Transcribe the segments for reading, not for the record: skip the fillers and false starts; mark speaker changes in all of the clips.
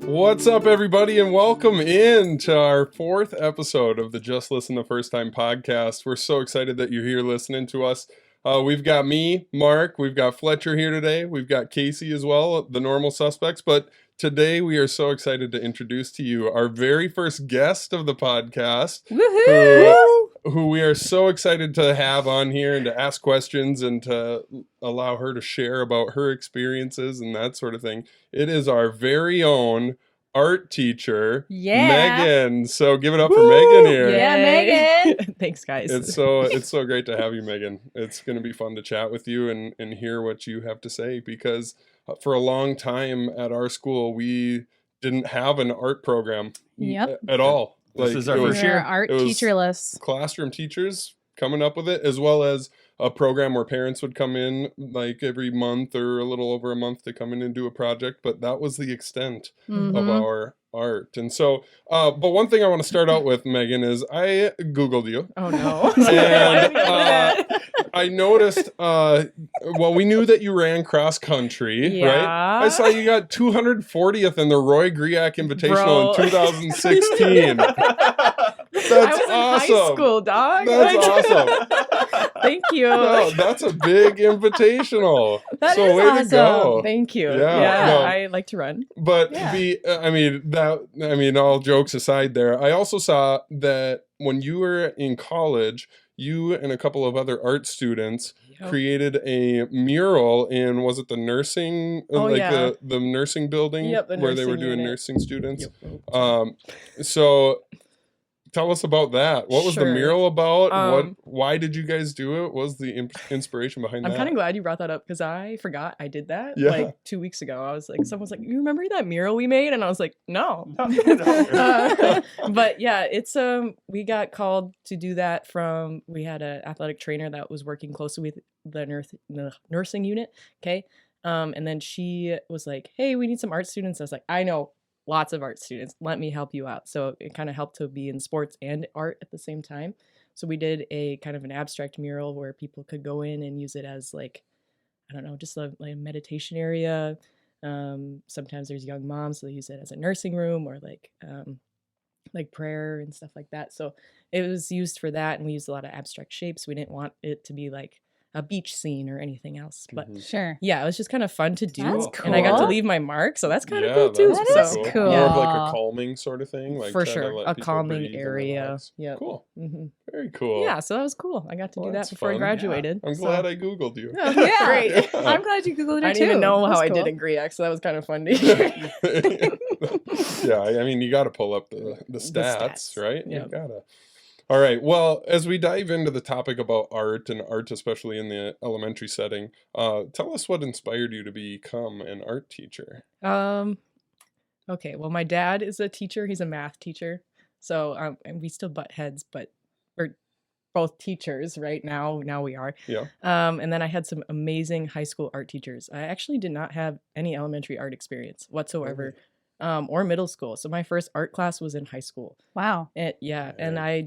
Speaker 1: What's up, everybody, and welcome in to our fourth episode of the Just Listen the First Time podcast. We're so excited that you're here listening to us. We've got me, Mark, we've got Fletcher here today, we've got Casey as well, the normal suspects, but today we are so excited to introduce to you our very first guest of the podcast, who we are so excited to have on here and to ask questions and to allow her to share about her experiences and that sort of thing. It is our very own art teacher, Megan. So give it up for Megan here.
Speaker 2: Yeah, Megan.
Speaker 3: Thanks, guys.
Speaker 1: It's so great to have you, Megan. It's going to be fun to chat with you and hear what you have to say, because for a long time at our school, we didn't have an art program at all.
Speaker 2: This is our first year. Art teacherless.
Speaker 1: Classroom teachers coming up with it, as well as a program where parents would come in like every month or a little over a month to come in and do a project. But that was the extent of our art. And so, but one thing I want to start out with, Megan, is I Googled you.
Speaker 3: Oh, no.
Speaker 1: And I noticed, well, we knew that you ran cross country, right? I saw you got 240th in the Roy Griak Invitational in 2016. That's
Speaker 3: I was
Speaker 1: awesome.
Speaker 3: in high school, dog.
Speaker 1: That's awesome.
Speaker 3: Thank you.
Speaker 1: No, that's a big invitational.
Speaker 3: That
Speaker 1: so
Speaker 3: is
Speaker 1: way
Speaker 3: awesome.
Speaker 1: to go.
Speaker 3: Thank you.
Speaker 1: Yeah, no.
Speaker 3: I like to run.
Speaker 1: But all jokes aside there, I also saw that when you were in college, you and a couple of other art students created a mural in, was it the nursing, the nursing building where they were doing nursing students? Yep. So tell us about that. What was the mural about? Why did you guys do it? What was the inspiration behind that?
Speaker 3: I'm kind of glad you brought that up, because I forgot I did that like 2 weeks ago. I was like, someone's like, you remember that mural we made? And I was like, no. But yeah, it's we got called to do that from, we had an athletic trainer that was working closely with the nursing unit. Okay. And then she was like, hey, we need some art students. I was like, I know lots of art students, let me help you out. So it kind of helped to be in sports and art at the same time. So we did a kind of an abstract mural where people could go in and use it as like, I don't know, just like a meditation area. Sometimes there's young moms, so they use it as a nursing room or like prayer and stuff like that. So it was used for that, and we used a lot of abstract shapes. We didn't want it to be like a beach scene or anything else, but yeah, it was just kind of fun to do.
Speaker 2: That's cool.
Speaker 3: And I got to leave my mark, so that's kind of cool too.
Speaker 2: That is cool.
Speaker 1: More of like a calming sort of thing, like
Speaker 3: for sure, a calming area. Yeah,
Speaker 1: cool. Very cool.
Speaker 3: Yeah, so that was cool. I got to do that before I graduated.
Speaker 1: I'm glad I Googled you.
Speaker 2: Yeah, great. I'm glad you Googled it too.
Speaker 3: I didn't even know how I did in GRIAC, so that was kind of fun to hear.
Speaker 1: Yeah, I mean, you got to pull up the stats, right?
Speaker 3: Yeah.
Speaker 1: You gotta. All right. Well, as we dive into the topic about art, and art especially in the elementary setting, tell us what inspired you to become an art teacher.
Speaker 3: Okay. Well, my dad is a teacher. He's a math teacher. So and we still butt heads, but we're both teachers right now. Now we are.
Speaker 1: Yeah.
Speaker 3: And then I had some amazing high school art teachers. I actually did not have any elementary art experience whatsoever. Or middle school. So my first art class was in high school.
Speaker 2: Wow.
Speaker 3: And and I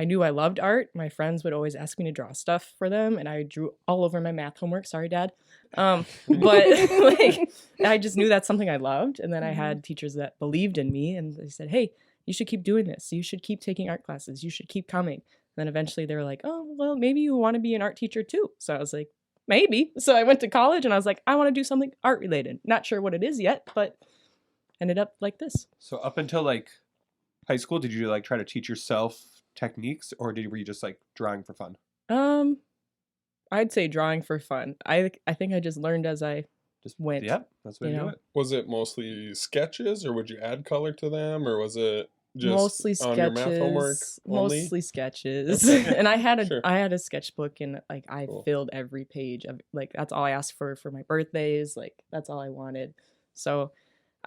Speaker 3: knew I loved art. My friends would always ask me to draw stuff for them, and I drew all over my math homework. Sorry, Dad. But like, I just knew that's something I loved. And then I had teachers that believed in me, and they said, hey, you should keep doing this. You should keep taking art classes. You should keep coming. And then eventually they were like, oh, well, maybe you want to be an art teacher too. So I was like, maybe. So I went to college and I was like, I want to do something art related. Not sure what it is yet, but ended up like this.
Speaker 4: So up until like high school, did you like try to teach yourself techniques, or were you just like drawing for fun?
Speaker 3: I'd say drawing for fun. I think I just learned as I just went.
Speaker 4: Yep, that's what you do it.
Speaker 1: Was it mostly sketches, or would you add color to them, or was it just
Speaker 3: mostly sketches?
Speaker 1: On your math homework only?
Speaker 3: Mostly sketches. And I had a sketchbook, and like I filled every page of, like, that's all I asked for my birthdays. Like that's all I wanted. So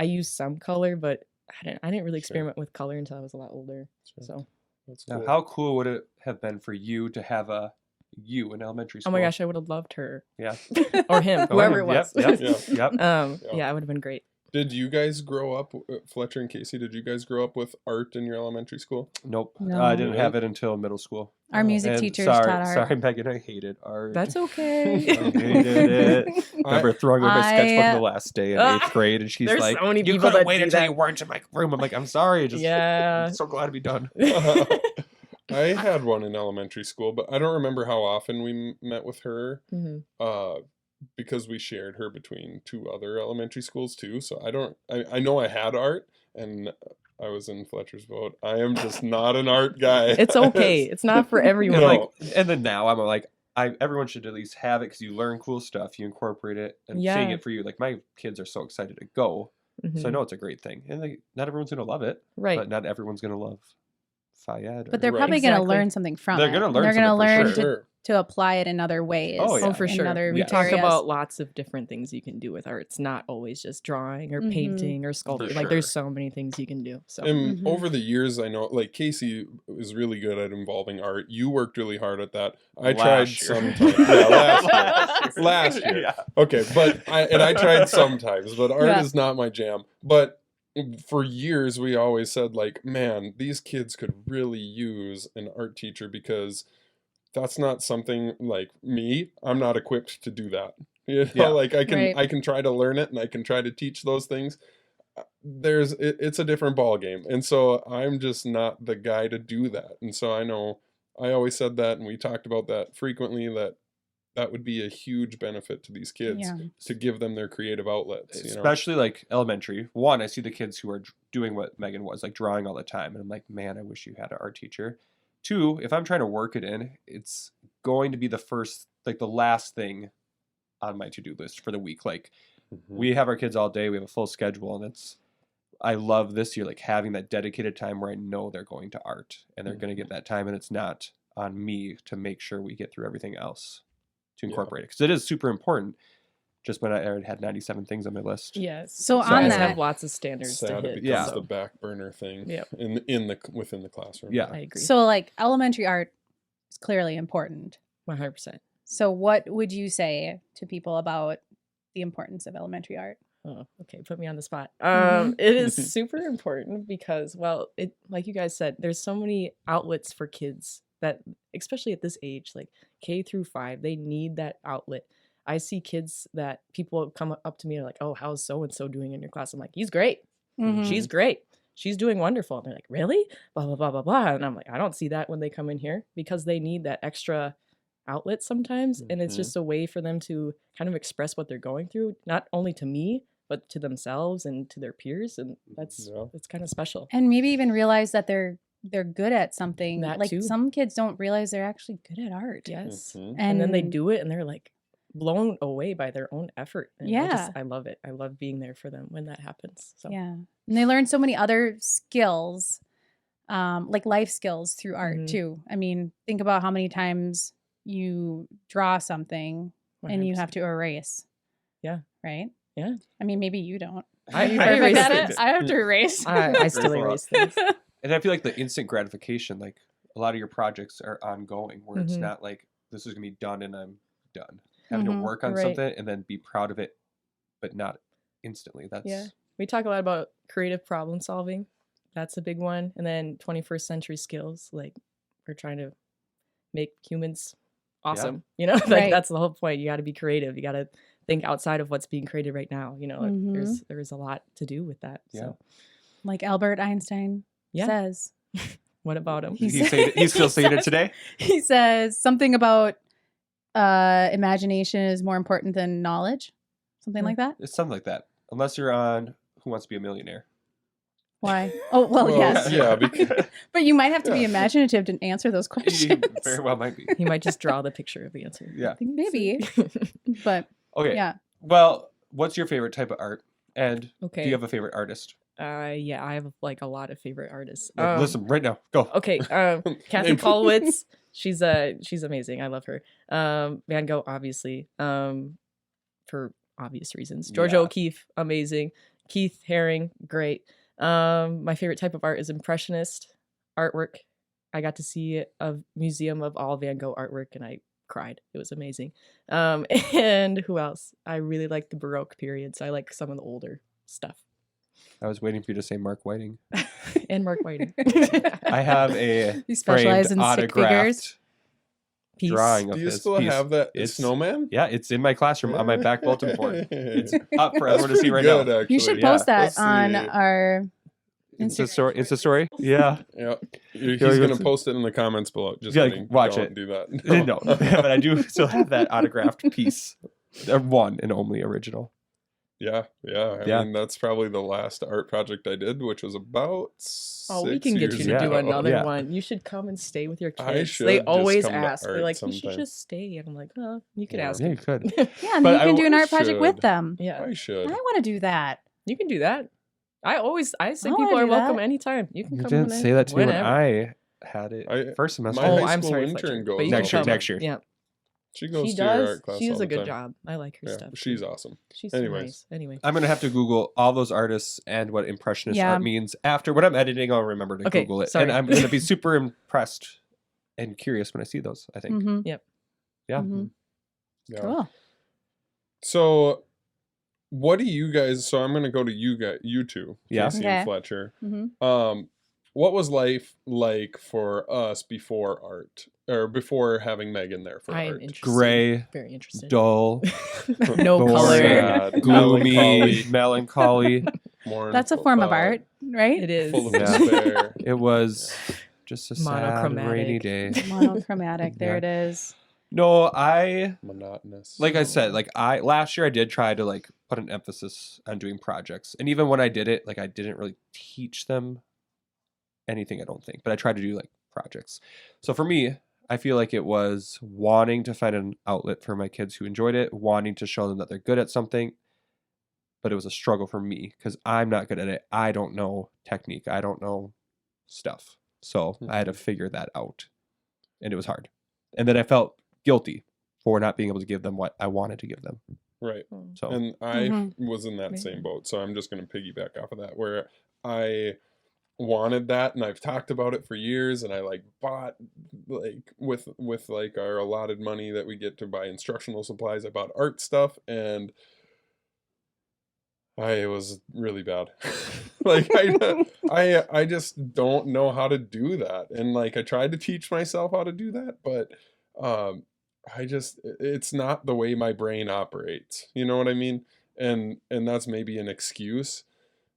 Speaker 3: I used some color, but I didn't really experiment with color until I was a lot older. So
Speaker 1: that's cool.
Speaker 4: Now, how cool would it have been for you to have you in elementary school?
Speaker 3: Oh my gosh, I would have loved her.
Speaker 4: Yeah.
Speaker 3: Or him, whoever it was.
Speaker 4: Yep.
Speaker 3: Yeah, it would have been great.
Speaker 1: Did you guys grow up, Fletcher and Casey, did you guys grow up with art in your elementary school?
Speaker 4: Nope.
Speaker 2: No.
Speaker 4: I didn't have it until middle school.
Speaker 2: Our music
Speaker 4: And
Speaker 2: teachers
Speaker 4: sorry,
Speaker 2: taught art.
Speaker 4: Sorry, Megan, I hated art.
Speaker 3: That's
Speaker 4: I
Speaker 3: okay.
Speaker 4: hated it. Remember throwing away my sketchbook the last day in 8th grade, and she's
Speaker 3: There's
Speaker 4: like,
Speaker 3: so many
Speaker 4: "You
Speaker 3: people
Speaker 4: could have
Speaker 3: that
Speaker 4: waited
Speaker 3: do
Speaker 4: until
Speaker 3: that."
Speaker 4: you weren't in my room." I'm like, "I'm sorry."
Speaker 3: Yeah.
Speaker 4: I'm so glad to be done.
Speaker 1: I had one in elementary school, but I don't remember how often we met with her.
Speaker 3: Mhm.
Speaker 1: Because we shared her between 2 other elementary schools too. So I know I had art, and I was in Fletcher's boat. I am just not an art guy.
Speaker 3: It's okay. It's not for everyone.
Speaker 1: No.
Speaker 4: Like, and then now I'm like, everyone should at least have it because you learn cool stuff, you incorporate it, and seeing
Speaker 3: Yeah.
Speaker 4: it for you. Like my kids are so excited to go, so I
Speaker 3: Mhm.
Speaker 4: know it's a great thing, and not everyone's gonna love it,
Speaker 3: Right.
Speaker 4: but not everyone's gonna love Fayed.
Speaker 2: But they're
Speaker 1: Right.
Speaker 2: probably going to
Speaker 3: Exactly.
Speaker 2: learn something from
Speaker 4: They're
Speaker 2: it.
Speaker 4: gonna learn
Speaker 2: They're going to
Speaker 4: something for
Speaker 2: learn
Speaker 4: sure.
Speaker 2: to apply it in other ways.
Speaker 4: Oh, yeah.
Speaker 3: Oh, for
Speaker 2: in
Speaker 3: sure.
Speaker 2: other
Speaker 3: We
Speaker 4: Yes.
Speaker 3: talk
Speaker 2: areas.
Speaker 3: about lots of different things you can do with art. It's not always just drawing or
Speaker 2: Mhm.
Speaker 3: painting or sculpting. Like there's so many things you can do. So
Speaker 1: And
Speaker 2: Mhm.
Speaker 1: over the years, I know, like Casey is really good at involving art. You worked really hard at that. I tried
Speaker 4: Last year.
Speaker 1: sometimes. Yeah, last year. Last year.
Speaker 4: Yeah.
Speaker 1: Okay, but I tried sometimes, but art
Speaker 2: Yeah.
Speaker 1: is not my jam. But for years, we always said, like, man, these kids could really use an art teacher because that's not something like me. I'm not equipped to do that. You know,
Speaker 4: Yeah.
Speaker 1: like
Speaker 2: Right.
Speaker 1: I can try to learn it and I can try to teach those things. It's a different ball game, and so I'm just not the guy to do that. And so I know I always said that, and we talked about that frequently, that would be a huge benefit to these kids
Speaker 2: Yeah.
Speaker 1: to give them their creative outlets. You know,
Speaker 4: Especially like elementary. One, I see the kids who are doing what Megan was, like drawing all the time, and I'm like, man, I wish you had an art teacher. Two, if I'm trying to work it in, it's going to be the last thing on my to-do list for the week. Like we have our kids all day, we have a full schedule, and I love this year, like having that dedicated time where I know they're going to art and they're going to get that time, and it's not on me to make sure we get through everything else to incorporate it, because it is super important. Just when I had 97 things on my list.
Speaker 3: yes.
Speaker 2: So
Speaker 3: So
Speaker 2: on
Speaker 3: guys
Speaker 2: that-
Speaker 3: have lots of standards
Speaker 1: sad
Speaker 3: to
Speaker 1: it
Speaker 3: hit.
Speaker 1: becomes
Speaker 4: Yeah.
Speaker 1: the back burner thing.
Speaker 3: Yep.
Speaker 1: Within the classroom.
Speaker 4: Yeah.
Speaker 3: I agree.
Speaker 2: So, like, elementary art is clearly important.
Speaker 3: 100%.
Speaker 2: So, what would you say to people about the importance of elementary art?
Speaker 3: Oh, okay. Put me on the spot.
Speaker 2: Mhm.
Speaker 3: It is super important because, well, it like you guys said, there's so many outlets for kids that, especially at this age, like K through 5, they need that outlet. I see kids that people come up to me and are like, "Oh, how's so and so doing in your class?" I'm like, "He's great.
Speaker 2: Mhm.
Speaker 3: She's great. She's doing wonderful." And they're like, "Really?" Blah blah blah blah blah. And I'm like, I don't see that when they come in here because they need that extra outlet sometimes, and it's
Speaker 1: Mhm.
Speaker 3: just a way for them to kind of express what they're going through, not only to me but to themselves and to their peers, and it's kind of special.
Speaker 2: And maybe even realize that they're good at something.
Speaker 3: That
Speaker 2: like
Speaker 3: too.
Speaker 2: some kids don't realize they're actually good at art.
Speaker 3: Yes,
Speaker 1: Mhm.
Speaker 3: and then they do it, and they're like blown away by their own effort. And
Speaker 2: Yeah.
Speaker 3: I love it. I love being there for them when that happens. So
Speaker 2: Yeah. And they learn so many other skills, like life skills through art
Speaker 3: Mhm.
Speaker 2: too. I mean, think about how many times you draw something and you have to erase.
Speaker 3: Yeah.
Speaker 2: Right?
Speaker 3: Yeah.
Speaker 2: I mean, maybe you don't.
Speaker 3: I
Speaker 2: Are you
Speaker 3: I
Speaker 2: perfect
Speaker 3: erase
Speaker 2: at
Speaker 3: things.
Speaker 2: it? I have to erase.
Speaker 3: I still
Speaker 4: Very
Speaker 3: erase
Speaker 4: far.
Speaker 3: things.
Speaker 4: And I feel like the instant gratification, like a lot of your projects are ongoing, where it's
Speaker 3: Mhm.
Speaker 4: not like this is gonna be done and I'm done. Having
Speaker 2: Mhm.
Speaker 4: to work on
Speaker 3: Right.
Speaker 4: something and then be proud of it, but not instantly. That's
Speaker 3: Yeah. We talk a lot about creative problem solving. That's a big one. And then 21st century skills. Like we're trying to make humans awesome. You know, like
Speaker 2: Right.
Speaker 3: that's the whole point. You got to be creative. You got to think outside of what's being created right now. You know,
Speaker 2: Mhm.
Speaker 3: there's a lot to do with that.
Speaker 4: Yeah.
Speaker 3: So
Speaker 2: Like Albert Einstein
Speaker 3: Yeah.
Speaker 2: says.
Speaker 3: what about him?
Speaker 2: He's-
Speaker 4: he's still saying it
Speaker 2: says-
Speaker 4: today.
Speaker 2: He says something about imagination is more important than knowledge. Something like that.
Speaker 4: It's something like that. Unless you're on Who Wants to Be a Millionaire.
Speaker 2: Why? Oh, well, yes.
Speaker 1: Yeah, because
Speaker 2: But you might have to be
Speaker 1: Yeah.
Speaker 2: imaginative to answer those
Speaker 4: You
Speaker 2: questions.
Speaker 4: very well might be.
Speaker 3: He might just draw the picture of the answer.
Speaker 4: Yeah.
Speaker 2: Maybe. But
Speaker 4: Okay.
Speaker 2: yeah.
Speaker 4: Well, what's your favorite type of art? And
Speaker 3: Okay.
Speaker 4: do you have a favorite artist?
Speaker 3: Yeah, I have like a lot of favorite artists.
Speaker 4: Like, listen, right now. Go.
Speaker 3: Okay, Kathy
Speaker 1: Name-
Speaker 3: Kollwitz, she's amazing. I love her. Van Gogh, obviously, for obvious reasons. Georgia
Speaker 4: Yeah.
Speaker 3: O'Keeffe, amazing. Keith Haring, great. My favorite type of art is impressionist artwork. I got to see a museum of all Van Gogh artwork, and I cried. It was amazing. And who else? I really like the Baroque period, so I like some of the older stuff.
Speaker 4: I was waiting for you to say Mark Whiting.
Speaker 3: And Mark Whiting.
Speaker 4: I have a
Speaker 2: You specialize
Speaker 4: framed
Speaker 2: in stick figures.
Speaker 4: autographed
Speaker 3: Piece.
Speaker 4: drawing of
Speaker 1: Do you
Speaker 4: his
Speaker 1: still
Speaker 4: piece.
Speaker 1: have that
Speaker 4: It's-
Speaker 1: snowman?
Speaker 4: Yeah, it's in my classroom on my back bulletin board. It's up for
Speaker 1: That's
Speaker 4: everyone to see
Speaker 1: pretty
Speaker 4: right
Speaker 1: good,
Speaker 4: now.
Speaker 1: actually.
Speaker 2: You should
Speaker 4: Yeah.
Speaker 2: post that
Speaker 1: Let's
Speaker 2: on
Speaker 1: see.
Speaker 2: our Instagram.
Speaker 4: It's a story. Yeah.
Speaker 1: Yeah, he's
Speaker 4: Yeah,
Speaker 1: gonna
Speaker 4: it's-
Speaker 1: post it in the comments below. Just
Speaker 4: Yeah,
Speaker 1: kidding.
Speaker 4: watch
Speaker 1: Don't
Speaker 4: it.
Speaker 1: do that.
Speaker 4: No, but I do still have that autographed piece. One and only original.
Speaker 1: Yeah. I mean, that's probably the last art project I did, which was about
Speaker 3: Oh, we
Speaker 1: 6
Speaker 3: can get
Speaker 1: years
Speaker 3: you to
Speaker 4: Yeah.
Speaker 3: do
Speaker 1: ago.
Speaker 3: another
Speaker 4: Yeah.
Speaker 3: one. You should come and stay with your
Speaker 1: I
Speaker 3: kids.
Speaker 1: should
Speaker 3: They
Speaker 1: just
Speaker 3: always
Speaker 1: come to
Speaker 3: ask. They're
Speaker 1: art
Speaker 3: like, you
Speaker 1: sometime.
Speaker 3: should just stay. And I'm like, oh, you could
Speaker 1: Yeah.
Speaker 3: ask.
Speaker 4: Yeah, you
Speaker 3: them.
Speaker 4: could.
Speaker 2: Yeah, and
Speaker 4: But
Speaker 2: then you can do an art
Speaker 1: should.
Speaker 2: project with them.
Speaker 3: Yeah,
Speaker 1: I
Speaker 2: I
Speaker 1: should.
Speaker 2: want to do that.
Speaker 3: you can do that. I say
Speaker 2: I wanna
Speaker 3: people are
Speaker 2: do
Speaker 3: welcome
Speaker 2: that.
Speaker 3: anytime. You can
Speaker 4: You
Speaker 3: come.
Speaker 4: didn't say that to me when
Speaker 3: whenever.
Speaker 4: I had it
Speaker 1: I-
Speaker 4: first semester.
Speaker 1: My
Speaker 3: Oh,
Speaker 1: high
Speaker 3: I'm
Speaker 1: school
Speaker 3: sorry,
Speaker 1: intern
Speaker 3: Fletcher,
Speaker 1: goes
Speaker 3: but you
Speaker 4: Next
Speaker 3: can
Speaker 4: year,
Speaker 3: come.
Speaker 4: next year.
Speaker 3: Yeah,
Speaker 1: She goes
Speaker 3: she
Speaker 1: to your
Speaker 3: does.
Speaker 1: art class
Speaker 3: She
Speaker 1: all
Speaker 3: does
Speaker 1: the
Speaker 3: a good
Speaker 1: time.
Speaker 3: job. I like her
Speaker 1: Yeah,
Speaker 3: stuff.
Speaker 1: she's awesome.
Speaker 3: She's
Speaker 1: Anyways.
Speaker 3: nice. Anyway,
Speaker 4: I'm gonna have to Google all those artists and what impressionist
Speaker 2: Yeah.
Speaker 4: art means after when I'm editing. I'll remember to
Speaker 3: Okay,
Speaker 4: Google it,
Speaker 3: sorry.
Speaker 4: and I'm gonna be super impressed and curious when I see those. I think.
Speaker 2: Mm-hmm.
Speaker 4: Yeah.
Speaker 2: Mhm.
Speaker 1: Yeah.
Speaker 2: Cool.
Speaker 1: So, what do you guys? So I'm gonna go to you two,
Speaker 4: Yeah.
Speaker 1: Casey
Speaker 2: Okay.
Speaker 1: and Fletcher.
Speaker 2: Mm-hmm.
Speaker 1: What was life like for us before art, or before having Megan there for
Speaker 3: I'm
Speaker 1: art?
Speaker 3: interested.
Speaker 4: Gray,
Speaker 3: Very interested.
Speaker 4: dull,
Speaker 3: No
Speaker 4: boring,
Speaker 3: color.
Speaker 1: Sad,
Speaker 4: gloomy,
Speaker 1: melancholy,
Speaker 4: melancholy.
Speaker 2: That's a form of art, right?
Speaker 3: It is.
Speaker 1: Full of
Speaker 4: Yeah.
Speaker 1: despair.
Speaker 4: It was just a sad rainy
Speaker 3: Monochromatic.
Speaker 4: day.
Speaker 2: Monochromatic. There
Speaker 4: Yeah.
Speaker 2: it is.
Speaker 4: No, I
Speaker 1: Monotonous.
Speaker 4: like I said, like I last year I did try to like put an emphasis on doing projects. And even when I did it, like I didn't really teach them anything, I don't think, but I tried to do like projects. So for me, I feel like it was wanting to find an outlet for my kids who enjoyed it, wanting to show them that they're good at something, but it was a struggle for me because I'm not good at it. I don't know technique. I don't know stuff. So I had to figure that out, and it was hard. And then I felt guilty for not being able to give them what I wanted to give them.
Speaker 1: Right.
Speaker 4: So
Speaker 1: And I
Speaker 2: Mhm.
Speaker 1: was in that
Speaker 3: Maybe.
Speaker 1: same boat, so I'm just going to piggyback off of that, where I wanted that, and I've talked about it for years, and I like bought like with like our allotted money that we get to buy instructional supplies, I bought art stuff, and I was really bad. Like I just don't know how to do that, and like I tried to teach myself how to do that, but it's not the way my brain operates. You know what I mean? And that's maybe an excuse,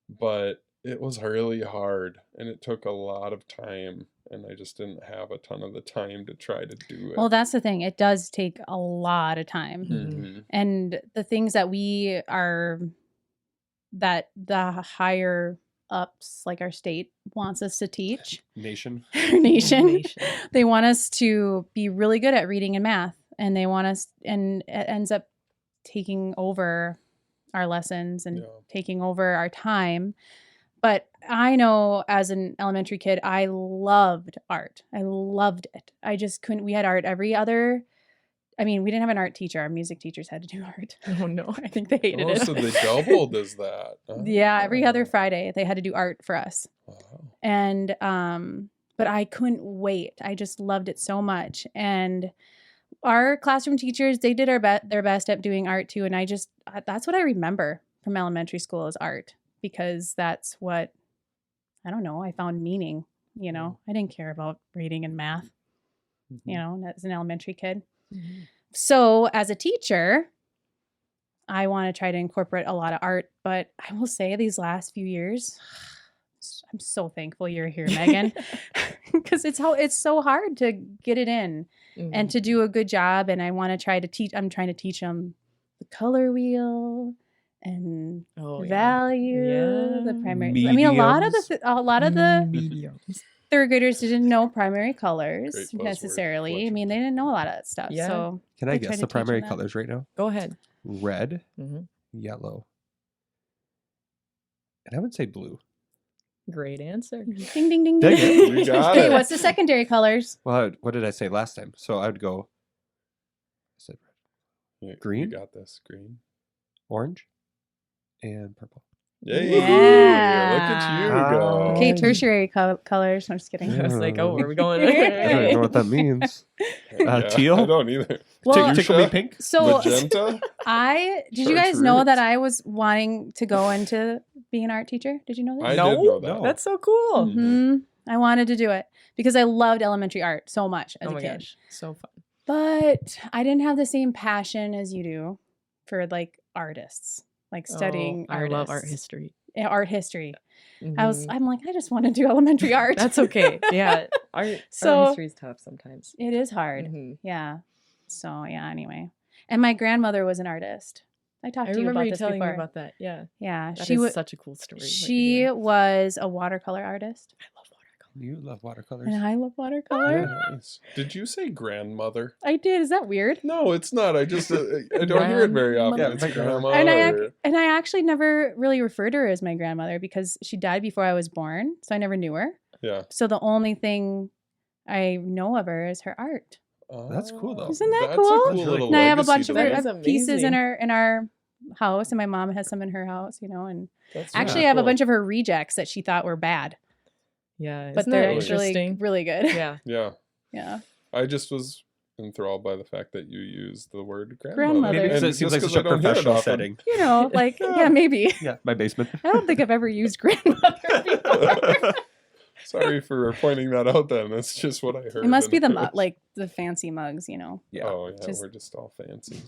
Speaker 1: but it was really hard, and it took a lot of time, and I just didn't have a ton of the time to try to do it.
Speaker 2: Well, that's the thing. It does take a lot of time.
Speaker 1: Mhm.
Speaker 2: And the things that that the higher ups, like our state, wants us to teach,
Speaker 4: nation.
Speaker 2: our nation,
Speaker 3: Nation.
Speaker 2: they want us to be really good at reading and math. And they want us, and it ends up taking over our lessons and
Speaker 1: Yeah.
Speaker 2: taking over our time. But I know as an elementary kid, I loved art. I loved it. I just couldn't. We had art every other. I mean, we didn't have an art teacher. Our music teachers had to do art.
Speaker 3: Oh no.
Speaker 2: I think they hated
Speaker 1: Oh,
Speaker 2: it.
Speaker 1: so they doubled as that.
Speaker 2: Yeah, every other
Speaker 1: Oh,
Speaker 2: Friday they had to do art for us.
Speaker 1: wow.
Speaker 2: And but I couldn't wait. I just loved it so much. And our classroom teachers, they did their best at doing art too. And that's what I remember from elementary school is art, because that's what, I don't know, I found meaning, you know. I didn't care about reading and math, you know, as an elementary kid.
Speaker 3: Mhm.
Speaker 2: So as a teacher, I want to try to incorporate a lot of art, but I will say these last few years, I'm so thankful you're here, Megan, because it's so hard to get it in and to do a good job. And I want to try to teach. I'm trying to teach them the color wheel and
Speaker 3: Oh,
Speaker 2: the
Speaker 3: yeah.
Speaker 2: value, the
Speaker 3: Yeah.
Speaker 2: primary. I mean, a lot of the
Speaker 3: mediums.
Speaker 2: third graders didn't know primary colors
Speaker 1: Great buzzword,
Speaker 2: necessarily. I
Speaker 1: Fletcher.
Speaker 2: mean, they didn't know a lot of that stuff.
Speaker 3: Yeah.
Speaker 2: So
Speaker 4: Can I
Speaker 2: I try
Speaker 4: guess
Speaker 2: to
Speaker 4: the
Speaker 2: teach 'em
Speaker 4: primary
Speaker 2: that.
Speaker 4: colors right now?
Speaker 3: Go ahead.
Speaker 4: Red,
Speaker 3: Mhm.
Speaker 4: yellow, and I would say blue.
Speaker 3: Great answer.
Speaker 2: ding ding ding
Speaker 4: Dang
Speaker 2: ding.
Speaker 4: it.
Speaker 1: You got
Speaker 2: Okay,
Speaker 1: it.
Speaker 2: what's the secondary colors?
Speaker 4: Well, what did I say last time? So I would go. I said red,
Speaker 1: You
Speaker 4: Green?
Speaker 1: got this. Green.
Speaker 4: orange, and purple.
Speaker 1: Yay!
Speaker 2: Yeah.
Speaker 1: Look at you
Speaker 4: Ah.
Speaker 1: go.
Speaker 2: Okay, tertiary colors. I'm just kidding.
Speaker 3: I was like, oh, where are we going?
Speaker 4: I don't even know what that means.
Speaker 1: Yeah,
Speaker 4: teal?
Speaker 1: I don't either.
Speaker 2: Well,
Speaker 4: Tickle me
Speaker 1: Fuchsia?
Speaker 4: pink.
Speaker 2: So
Speaker 1: Magenta.
Speaker 2: did you guys know
Speaker 1: Chartreuse.
Speaker 2: that I was wanting to go into be an art teacher. Did you know this?
Speaker 1: I
Speaker 3: No?
Speaker 1: did know that.
Speaker 4: No.
Speaker 3: That's so cool.
Speaker 2: hmm I wanted to do it because I loved elementary art so much as
Speaker 3: Oh
Speaker 2: a
Speaker 3: my
Speaker 2: kid.
Speaker 3: gosh, so fun.
Speaker 2: But I didn't have the same passion as you do for like artists, like studying
Speaker 3: I love art
Speaker 2: artists.
Speaker 3: history.
Speaker 2: Art history.
Speaker 3: Mhm.
Speaker 2: I'm like, I just want to do elementary art.
Speaker 3: That's okay. Yeah, art
Speaker 2: So-
Speaker 3: history is tough sometimes.
Speaker 2: It is hard.
Speaker 3: Mhm.
Speaker 2: Yeah. So yeah, anyway. And my grandmother was an artist. I talked
Speaker 3: I
Speaker 2: to you
Speaker 3: remember
Speaker 2: about
Speaker 3: you
Speaker 2: this
Speaker 3: telling
Speaker 2: before.
Speaker 3: me about that. Yeah,
Speaker 2: Yeah.
Speaker 3: that
Speaker 2: She
Speaker 3: is
Speaker 2: was
Speaker 3: such a cool story. what you're
Speaker 2: she
Speaker 3: doing.
Speaker 2: was a watercolor artist.
Speaker 3: I love watercolor.
Speaker 4: You love watercolors.
Speaker 2: And I love watercolor.
Speaker 1: Nice. Did you say grandmother?
Speaker 2: I did. Is that weird?
Speaker 1: No, it's not. I just I don't hear it very often.
Speaker 3: Grandmother.
Speaker 1: It's
Speaker 4: Yeah, my grandma.
Speaker 1: grandmother.
Speaker 2: And I actually never really referred to her as my grandmother because she died before I was born, so I never knew her.
Speaker 1: Yeah.
Speaker 2: So the only thing I know of her is her art.
Speaker 4: That's cool, though.
Speaker 2: Isn't that
Speaker 1: That's
Speaker 2: cool?
Speaker 1: A
Speaker 4: That's
Speaker 1: cool
Speaker 4: really
Speaker 1: little
Speaker 4: cool.
Speaker 2: And I have a
Speaker 1: legacy
Speaker 2: bunch
Speaker 1: to
Speaker 2: of
Speaker 3: That
Speaker 1: leave.
Speaker 3: is
Speaker 2: her pieces in
Speaker 3: amazing.
Speaker 2: our house, and my mom has some in her house, and
Speaker 3: That's
Speaker 2: actually
Speaker 1: Yeah,
Speaker 2: I have a
Speaker 1: cool.
Speaker 2: bunch of her rejects that she thought were bad,
Speaker 3: yeah,
Speaker 2: but
Speaker 3: isn't
Speaker 2: they're
Speaker 3: that
Speaker 2: actually
Speaker 3: interesting?
Speaker 2: really good.
Speaker 3: Yeah,
Speaker 1: Yeah.
Speaker 2: Yeah.
Speaker 1: I just was enthralled by the fact that you used the word grandmother.
Speaker 2: Grandmother.
Speaker 4: Maybe because
Speaker 1: And
Speaker 4: it seems
Speaker 1: just
Speaker 4: like
Speaker 1: 'cause
Speaker 4: such a
Speaker 1: I don't hear it
Speaker 4: professional
Speaker 1: often.
Speaker 4: setting.
Speaker 2: Like, yeah, maybe.
Speaker 4: Yeah, my basement.
Speaker 2: I don't think I've ever used grandmother before.
Speaker 1: Sorry for pointing that out then. That's just what I heard.
Speaker 2: It must be
Speaker 1: and
Speaker 2: the
Speaker 1: it was-
Speaker 2: like the fancy mugs,
Speaker 4: Yeah,
Speaker 1: Oh yeah,
Speaker 2: Just-
Speaker 1: we're just all fancy.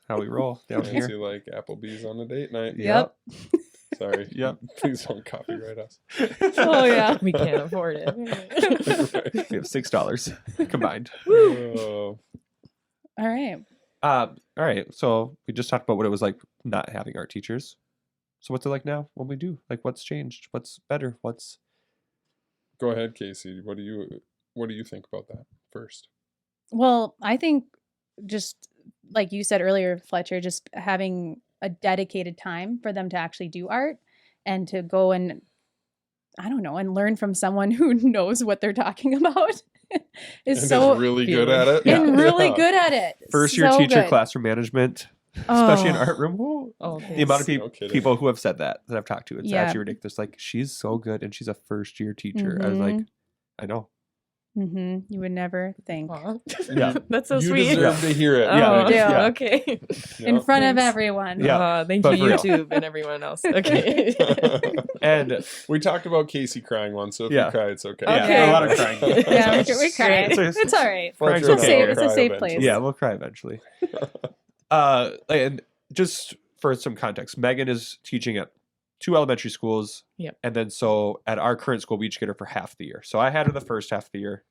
Speaker 4: how we roll down
Speaker 1: Fancy
Speaker 4: here.
Speaker 1: like Applebee's on a date night.
Speaker 2: Yep.
Speaker 1: Sorry.
Speaker 4: Yep.
Speaker 1: Please don't copyright us.
Speaker 2: Oh, yeah.
Speaker 3: we can't afford it.
Speaker 1: Right.
Speaker 4: We have $6 combined.
Speaker 1: Oh,
Speaker 2: All right.
Speaker 4: All right. So we just talked about what it was like not having art teachers. So what's it like now when we do? Like, what's changed? What's better? What's
Speaker 1: go ahead, Casey. What do you think about that first?
Speaker 2: Well, I think just like you said earlier, Fletcher, just having a dedicated time for them to actually do art and to go and, I don't know, and learn from someone who knows what they're talking about is
Speaker 1: And
Speaker 2: so
Speaker 1: is really good
Speaker 3: feeling-
Speaker 1: at it.
Speaker 4: Yeah.
Speaker 2: and really
Speaker 1: Yeah.
Speaker 2: good at it.
Speaker 4: first year
Speaker 2: So
Speaker 4: teacher,
Speaker 2: good.
Speaker 4: classroom management, especially in
Speaker 2: Oh.
Speaker 4: art room? Whoa.
Speaker 3: Oh,
Speaker 4: The amount of
Speaker 1: No kidding.
Speaker 4: people who have said that I've talked to, it's
Speaker 2: Yeah.
Speaker 4: actually ridiculous. Like, she's so good and she's a first year teacher. I was like, I know.
Speaker 2: You would never think.
Speaker 3: Aw.
Speaker 4: Yeah.
Speaker 3: That's so
Speaker 1: You
Speaker 3: sweet.
Speaker 1: deserve to hear it.
Speaker 4: Yeah,
Speaker 3: Oh,
Speaker 4: yeah.
Speaker 3: yeah. Okay.
Speaker 2: In front of
Speaker 3: Thanks.
Speaker 2: everyone.
Speaker 4: Yeah.
Speaker 3: Thank
Speaker 4: but
Speaker 3: you,
Speaker 4: for real.
Speaker 3: YouTube, and everyone else. Okay.
Speaker 4: And
Speaker 1: We talked about Casey crying once, so if
Speaker 4: Yeah.
Speaker 1: you cry, it's okay.
Speaker 4: yeah,
Speaker 3: Okay.
Speaker 4: a lot of crying.
Speaker 2: Yeah, we cried.
Speaker 4: It's-
Speaker 2: It's all right.
Speaker 1: Fletcher
Speaker 4: It's
Speaker 1: and I
Speaker 4: okay.
Speaker 1: will
Speaker 2: It's a
Speaker 1: cry
Speaker 2: safe
Speaker 1: eventually.
Speaker 2: place.
Speaker 4: Yeah, we'll cry eventually. And just for some context, Megan is teaching at 2 elementary schools.
Speaker 3: Yep.
Speaker 4: And then so at our current school, we each get her for half the year. So I had her the first half of the year.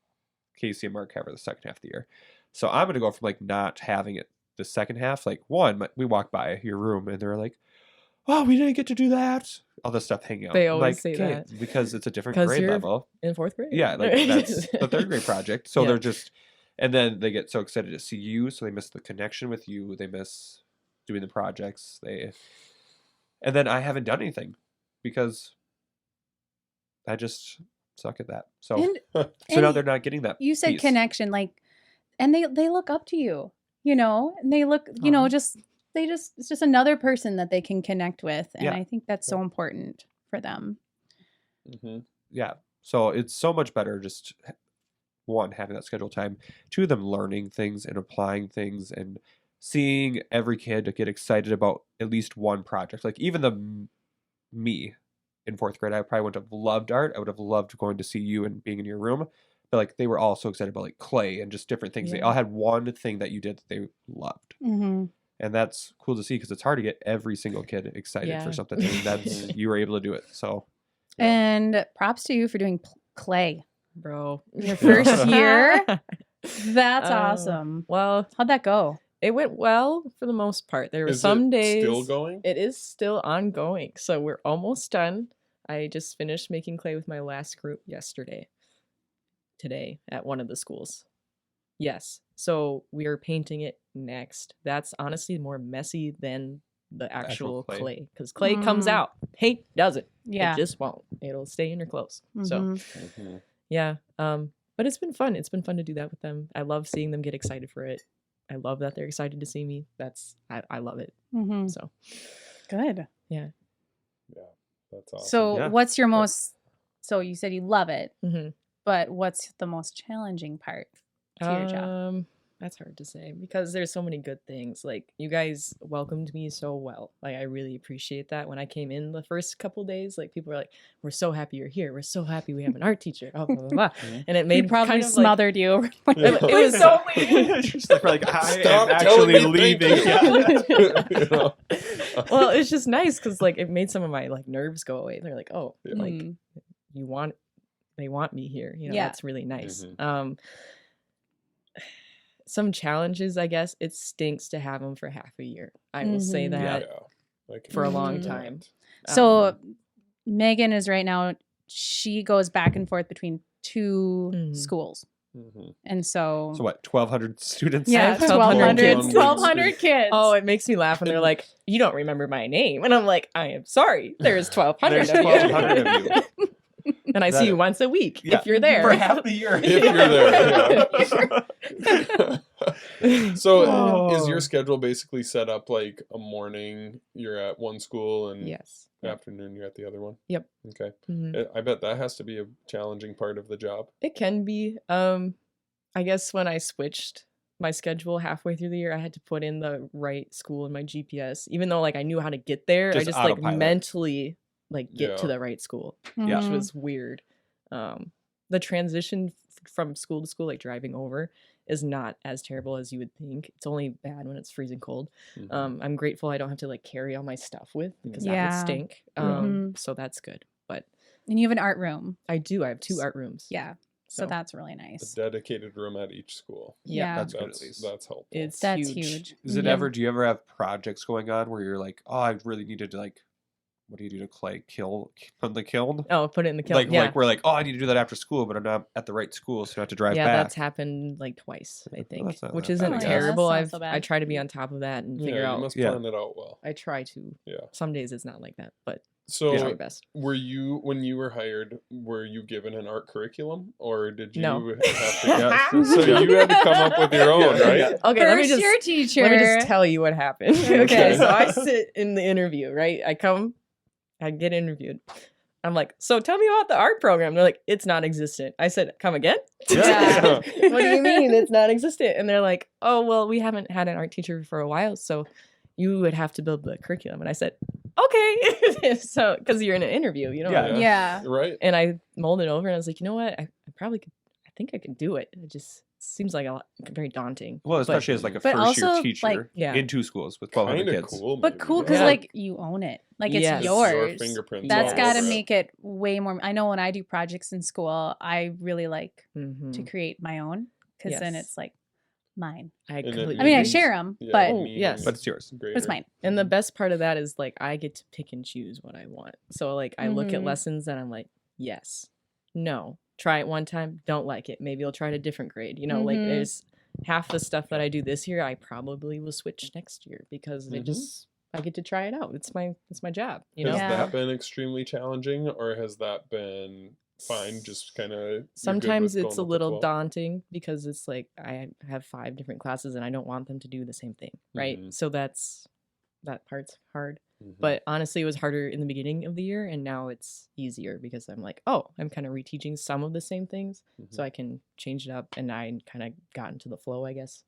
Speaker 4: Casey and Mark have her the second half of the year. So I'm going to go from like not having it the second half. Like we walked by your room and they're like, oh, we didn't get to do that. All this stuff hanging out.
Speaker 3: They
Speaker 4: I'm
Speaker 3: always
Speaker 4: like,
Speaker 3: say
Speaker 4: "Okay,"
Speaker 3: that.
Speaker 4: because it's a different
Speaker 3: 'Cause
Speaker 4: grade
Speaker 3: you're-
Speaker 4: level.
Speaker 3: In 4th grade.
Speaker 4: Yeah, like that's the 3rd grade project. So
Speaker 3: Yeah.
Speaker 4: they're just, and then they get so excited to see you, so they miss the connection with you. They miss doing the projects. And then I haven't done anything because I just suck at that. So
Speaker 2: And
Speaker 4: so now
Speaker 2: and
Speaker 4: they're not getting that.
Speaker 2: you said
Speaker 4: piece.
Speaker 2: connection, like, and they look up to you, and they look,
Speaker 3: Aw.
Speaker 2: it's just another person that they can connect with. And
Speaker 4: Yeah.
Speaker 2: I think that's so important for them.
Speaker 1: Mhm.
Speaker 4: Yeah. So it's so much better just one, having that scheduled time, 2, them learning things and applying things and seeing every kid get excited about at least one project. Like even me in 4th grade, I probably wouldn't have loved art. I would have loved going to see you and being in your room. But like they were all so excited about like clay and just different things. They
Speaker 3: Yeah.
Speaker 4: all had one thing that you did that they loved.
Speaker 2: Mm-hmm.
Speaker 4: And that's cool to see because it's hard to get every single kid excited
Speaker 3: Yeah.
Speaker 4: for something. And that's you were able to do it. So
Speaker 2: And props to you for doing clay.
Speaker 3: Bro.
Speaker 2: Your first year? That's
Speaker 3: Oh.
Speaker 2: awesome.
Speaker 3: Well,
Speaker 2: How'd that go?
Speaker 3: it went well for the most part. There were
Speaker 1: Is
Speaker 3: some
Speaker 1: it
Speaker 3: days.
Speaker 1: still going?
Speaker 3: It is still ongoing. So we're almost done. I just finished making clay with my last group today at one of the schools. Yes. So we are painting it next. That's honestly more messy than the actual clay because clay comes
Speaker 2: Mm.
Speaker 3: out. Paint doesn't.
Speaker 2: Yeah.
Speaker 3: It just won't. It'll stay in your clothes. So
Speaker 2: Mhm.
Speaker 1: Mhm.
Speaker 3: yeah. But it's been fun. It's been fun to do that with them. I love seeing them get excited for it. I love that they're excited to see me. I love it.
Speaker 2: Mhm.
Speaker 3: So
Speaker 2: Good.
Speaker 1: Yeah, that's awesome.
Speaker 2: So
Speaker 4: Yeah.
Speaker 2: what's your most, so you said you love it,
Speaker 3: mhm.
Speaker 2: but what's the most challenging part to your job?
Speaker 3: That's hard to say because there's so many good things. Like you guys welcomed me so well. Like I really appreciate that. When I came in the first couple days, like people were like, "We're so happy you're here. We're so happy we have an art teacher." Oh, blah, blah, blah. And it
Speaker 2: We
Speaker 3: made
Speaker 2: probably
Speaker 3: kind of
Speaker 2: smothered you.
Speaker 1: Yeah.
Speaker 3: It was so weird.
Speaker 4: She's like, I
Speaker 1: Stop
Speaker 4: am
Speaker 1: telling
Speaker 4: actually
Speaker 1: me
Speaker 4: leaving.
Speaker 1: thank you. You know?
Speaker 3: Well, it's just nice because like it made some of my like nerves go away. They're like, "Oh,
Speaker 1: Yeah.
Speaker 3: like they want me here." You know,
Speaker 2: Yeah.
Speaker 3: that's really nice.
Speaker 1: Mhm.
Speaker 3: Some challenges, I guess. It stinks to have them for half a year. I will say
Speaker 2: Mhm.
Speaker 3: that
Speaker 1: I can
Speaker 3: for a long
Speaker 1: see
Speaker 3: time.
Speaker 1: that.
Speaker 2: So Megan is right now, she goes back and forth between two
Speaker 3: Mhm.
Speaker 2: schools.
Speaker 1: Mhm.
Speaker 2: And so,
Speaker 4: So what? 1,200 students.
Speaker 2: yeah,
Speaker 3: 1,200
Speaker 2: 1,200
Speaker 3: kids.
Speaker 2: 1,200 kids.
Speaker 3: Oh, it makes me laugh when they're like, "You don't remember my name," and I'm like, "I am sorry. There's 1,200
Speaker 4: There's
Speaker 3: of you,
Speaker 4: 1,200 of you.
Speaker 3: and I see you once a week
Speaker 4: Yeah.
Speaker 3: if you're there
Speaker 4: For half the year.
Speaker 1: If you're there, So is
Speaker 4: Oh.
Speaker 1: your schedule basically set up like a morning you're at one school and
Speaker 3: Yes.
Speaker 1: afternoon you're at the other one?
Speaker 3: Yep.
Speaker 1: Okay.
Speaker 3: Mhm.
Speaker 1: I bet that has to be a challenging part of the job.
Speaker 3: It can be. I guess when I switched my schedule halfway through the year, I had to put in the right school in my GPS, even though like I knew how to get there. I
Speaker 4: Just
Speaker 3: just like
Speaker 4: autopilot.
Speaker 3: mentally like get to
Speaker 1: Yeah.
Speaker 3: the right school,
Speaker 4: Yeah.
Speaker 3: which
Speaker 2: Mhm.
Speaker 3: was weird. The transition from school to school, like driving over, is not as terrible as you would think. It's only bad when it's freezing cold.
Speaker 1: Mhm.
Speaker 3: I'm grateful I don't have to like carry all my stuff with because that
Speaker 2: Yeah.
Speaker 3: would stink.
Speaker 2: Mhm.
Speaker 3: So that's good. But
Speaker 2: And you have an art room.
Speaker 3: I do. I have 2 art rooms.
Speaker 2: Yeah. So
Speaker 3: So-
Speaker 2: that's really
Speaker 1: A
Speaker 2: nice.
Speaker 1: dedicated room at each school.
Speaker 2: Yeah.
Speaker 3: That's
Speaker 4: good at least.
Speaker 1: That's helpful.
Speaker 3: It's
Speaker 2: That's
Speaker 3: huge.
Speaker 2: huge.
Speaker 4: Is it
Speaker 2: Yeah.
Speaker 4: ever? Do you ever have projects going on where you're like, oh, I really needed to like, what do you do to clay kiln? Put in the kiln?
Speaker 3: Oh, put it in the kiln.
Speaker 4: Like,
Speaker 3: yeah.
Speaker 4: like we're like, oh, I need to do that after school, but I'm not at the right school, so I have to drive
Speaker 3: Yeah,
Speaker 4: back.
Speaker 3: that's happened like twice, I think,
Speaker 4: that's not
Speaker 3: which
Speaker 4: that
Speaker 3: isn't
Speaker 4: bad, I guess.
Speaker 3: terrible.
Speaker 2: That's not so
Speaker 3: I
Speaker 2: bad.
Speaker 3: try to be on top of that and figure
Speaker 1: yeah,
Speaker 3: out.
Speaker 1: you must
Speaker 4: Yeah.
Speaker 1: plan it out well.
Speaker 3: I try to.
Speaker 1: Yeah.
Speaker 3: Some days it's not like that, but I
Speaker 1: So
Speaker 3: try my best.
Speaker 1: were you, when you were hired, were you given an art curriculum or did you
Speaker 3: No.
Speaker 1: have to so you had to come up with your own,
Speaker 4: Yeah,
Speaker 1: right?
Speaker 4: yeah.
Speaker 3: Okay,
Speaker 2: First year teacher.
Speaker 3: let me just tell you what happened.
Speaker 1: Okay.
Speaker 3: Okay, so I sit in the interview, right? I get interviewed. I'm like, so tell me about the art program. They're like, it's non-existent. I said, come again?
Speaker 1: Yeah.
Speaker 3: What do you mean it's non-existent? And they're like, oh, well, we haven't had an art teacher for a while, so you would have to build the curriculum. And I said, okay. So, because you're in an interview, you know.
Speaker 4: Yeah.
Speaker 2: Yeah.
Speaker 1: Right.
Speaker 3: And I molded over and I was like, you know what? I probably could, I think I can do it. It just seems like very daunting.
Speaker 4: Well,
Speaker 3: But-
Speaker 4: especially as like a
Speaker 2: But
Speaker 4: first year
Speaker 2: also,
Speaker 4: teacher
Speaker 2: like-
Speaker 3: Yeah.
Speaker 4: in 2 schools with 1,200
Speaker 1: Kind of
Speaker 4: kids.
Speaker 1: cool.
Speaker 2: But
Speaker 1: maybe,
Speaker 2: cool because
Speaker 3: Yeah.
Speaker 2: like you own it. Like it's
Speaker 3: Yes.
Speaker 1: Your
Speaker 2: yours.
Speaker 1: fingerprints
Speaker 2: That's
Speaker 1: all
Speaker 2: got to
Speaker 1: over it.
Speaker 2: make it way more. I know when I do projects in school, I really like
Speaker 3: Mhm.
Speaker 2: to create my own because then
Speaker 3: Yes.
Speaker 2: it's like mine.
Speaker 3: I
Speaker 1: it
Speaker 3: completely
Speaker 2: I mean, I
Speaker 1: means-
Speaker 2: share them,
Speaker 1: Yeah,
Speaker 2: but
Speaker 3: Oh,
Speaker 1: meaning
Speaker 3: yes.
Speaker 4: But it's yours.
Speaker 1: greater.
Speaker 2: it's mine.
Speaker 3: And the best part of that is like I get to pick and choose what I want. So like I look at
Speaker 2: Mhm.
Speaker 3: lessons and I'm like, yes, no, try it one time, don't like it. Maybe I'll try it a different grade. You know, like
Speaker 2: Mhm.
Speaker 3: there's half the stuff that I do this year, I probably will switch next year because
Speaker 1: Mhm.
Speaker 3: I get to try it out. It's my job. You know,
Speaker 1: Has
Speaker 2: Yeah.
Speaker 1: that been extremely challenging or has that been fine? Just kind of
Speaker 3: sometimes it's a little daunting because it's like I have 5 different classes and I don't want them to do the same thing, right?
Speaker 1: Mhm.
Speaker 3: So that part's hard.
Speaker 1: Mm-hmm.
Speaker 3: But honestly, it was harder in the beginning of the year, and now it's easier because I'm like, oh, I'm kind of reteaching some of the same things, so I can change it up, and I kind of got into the flow, I guess.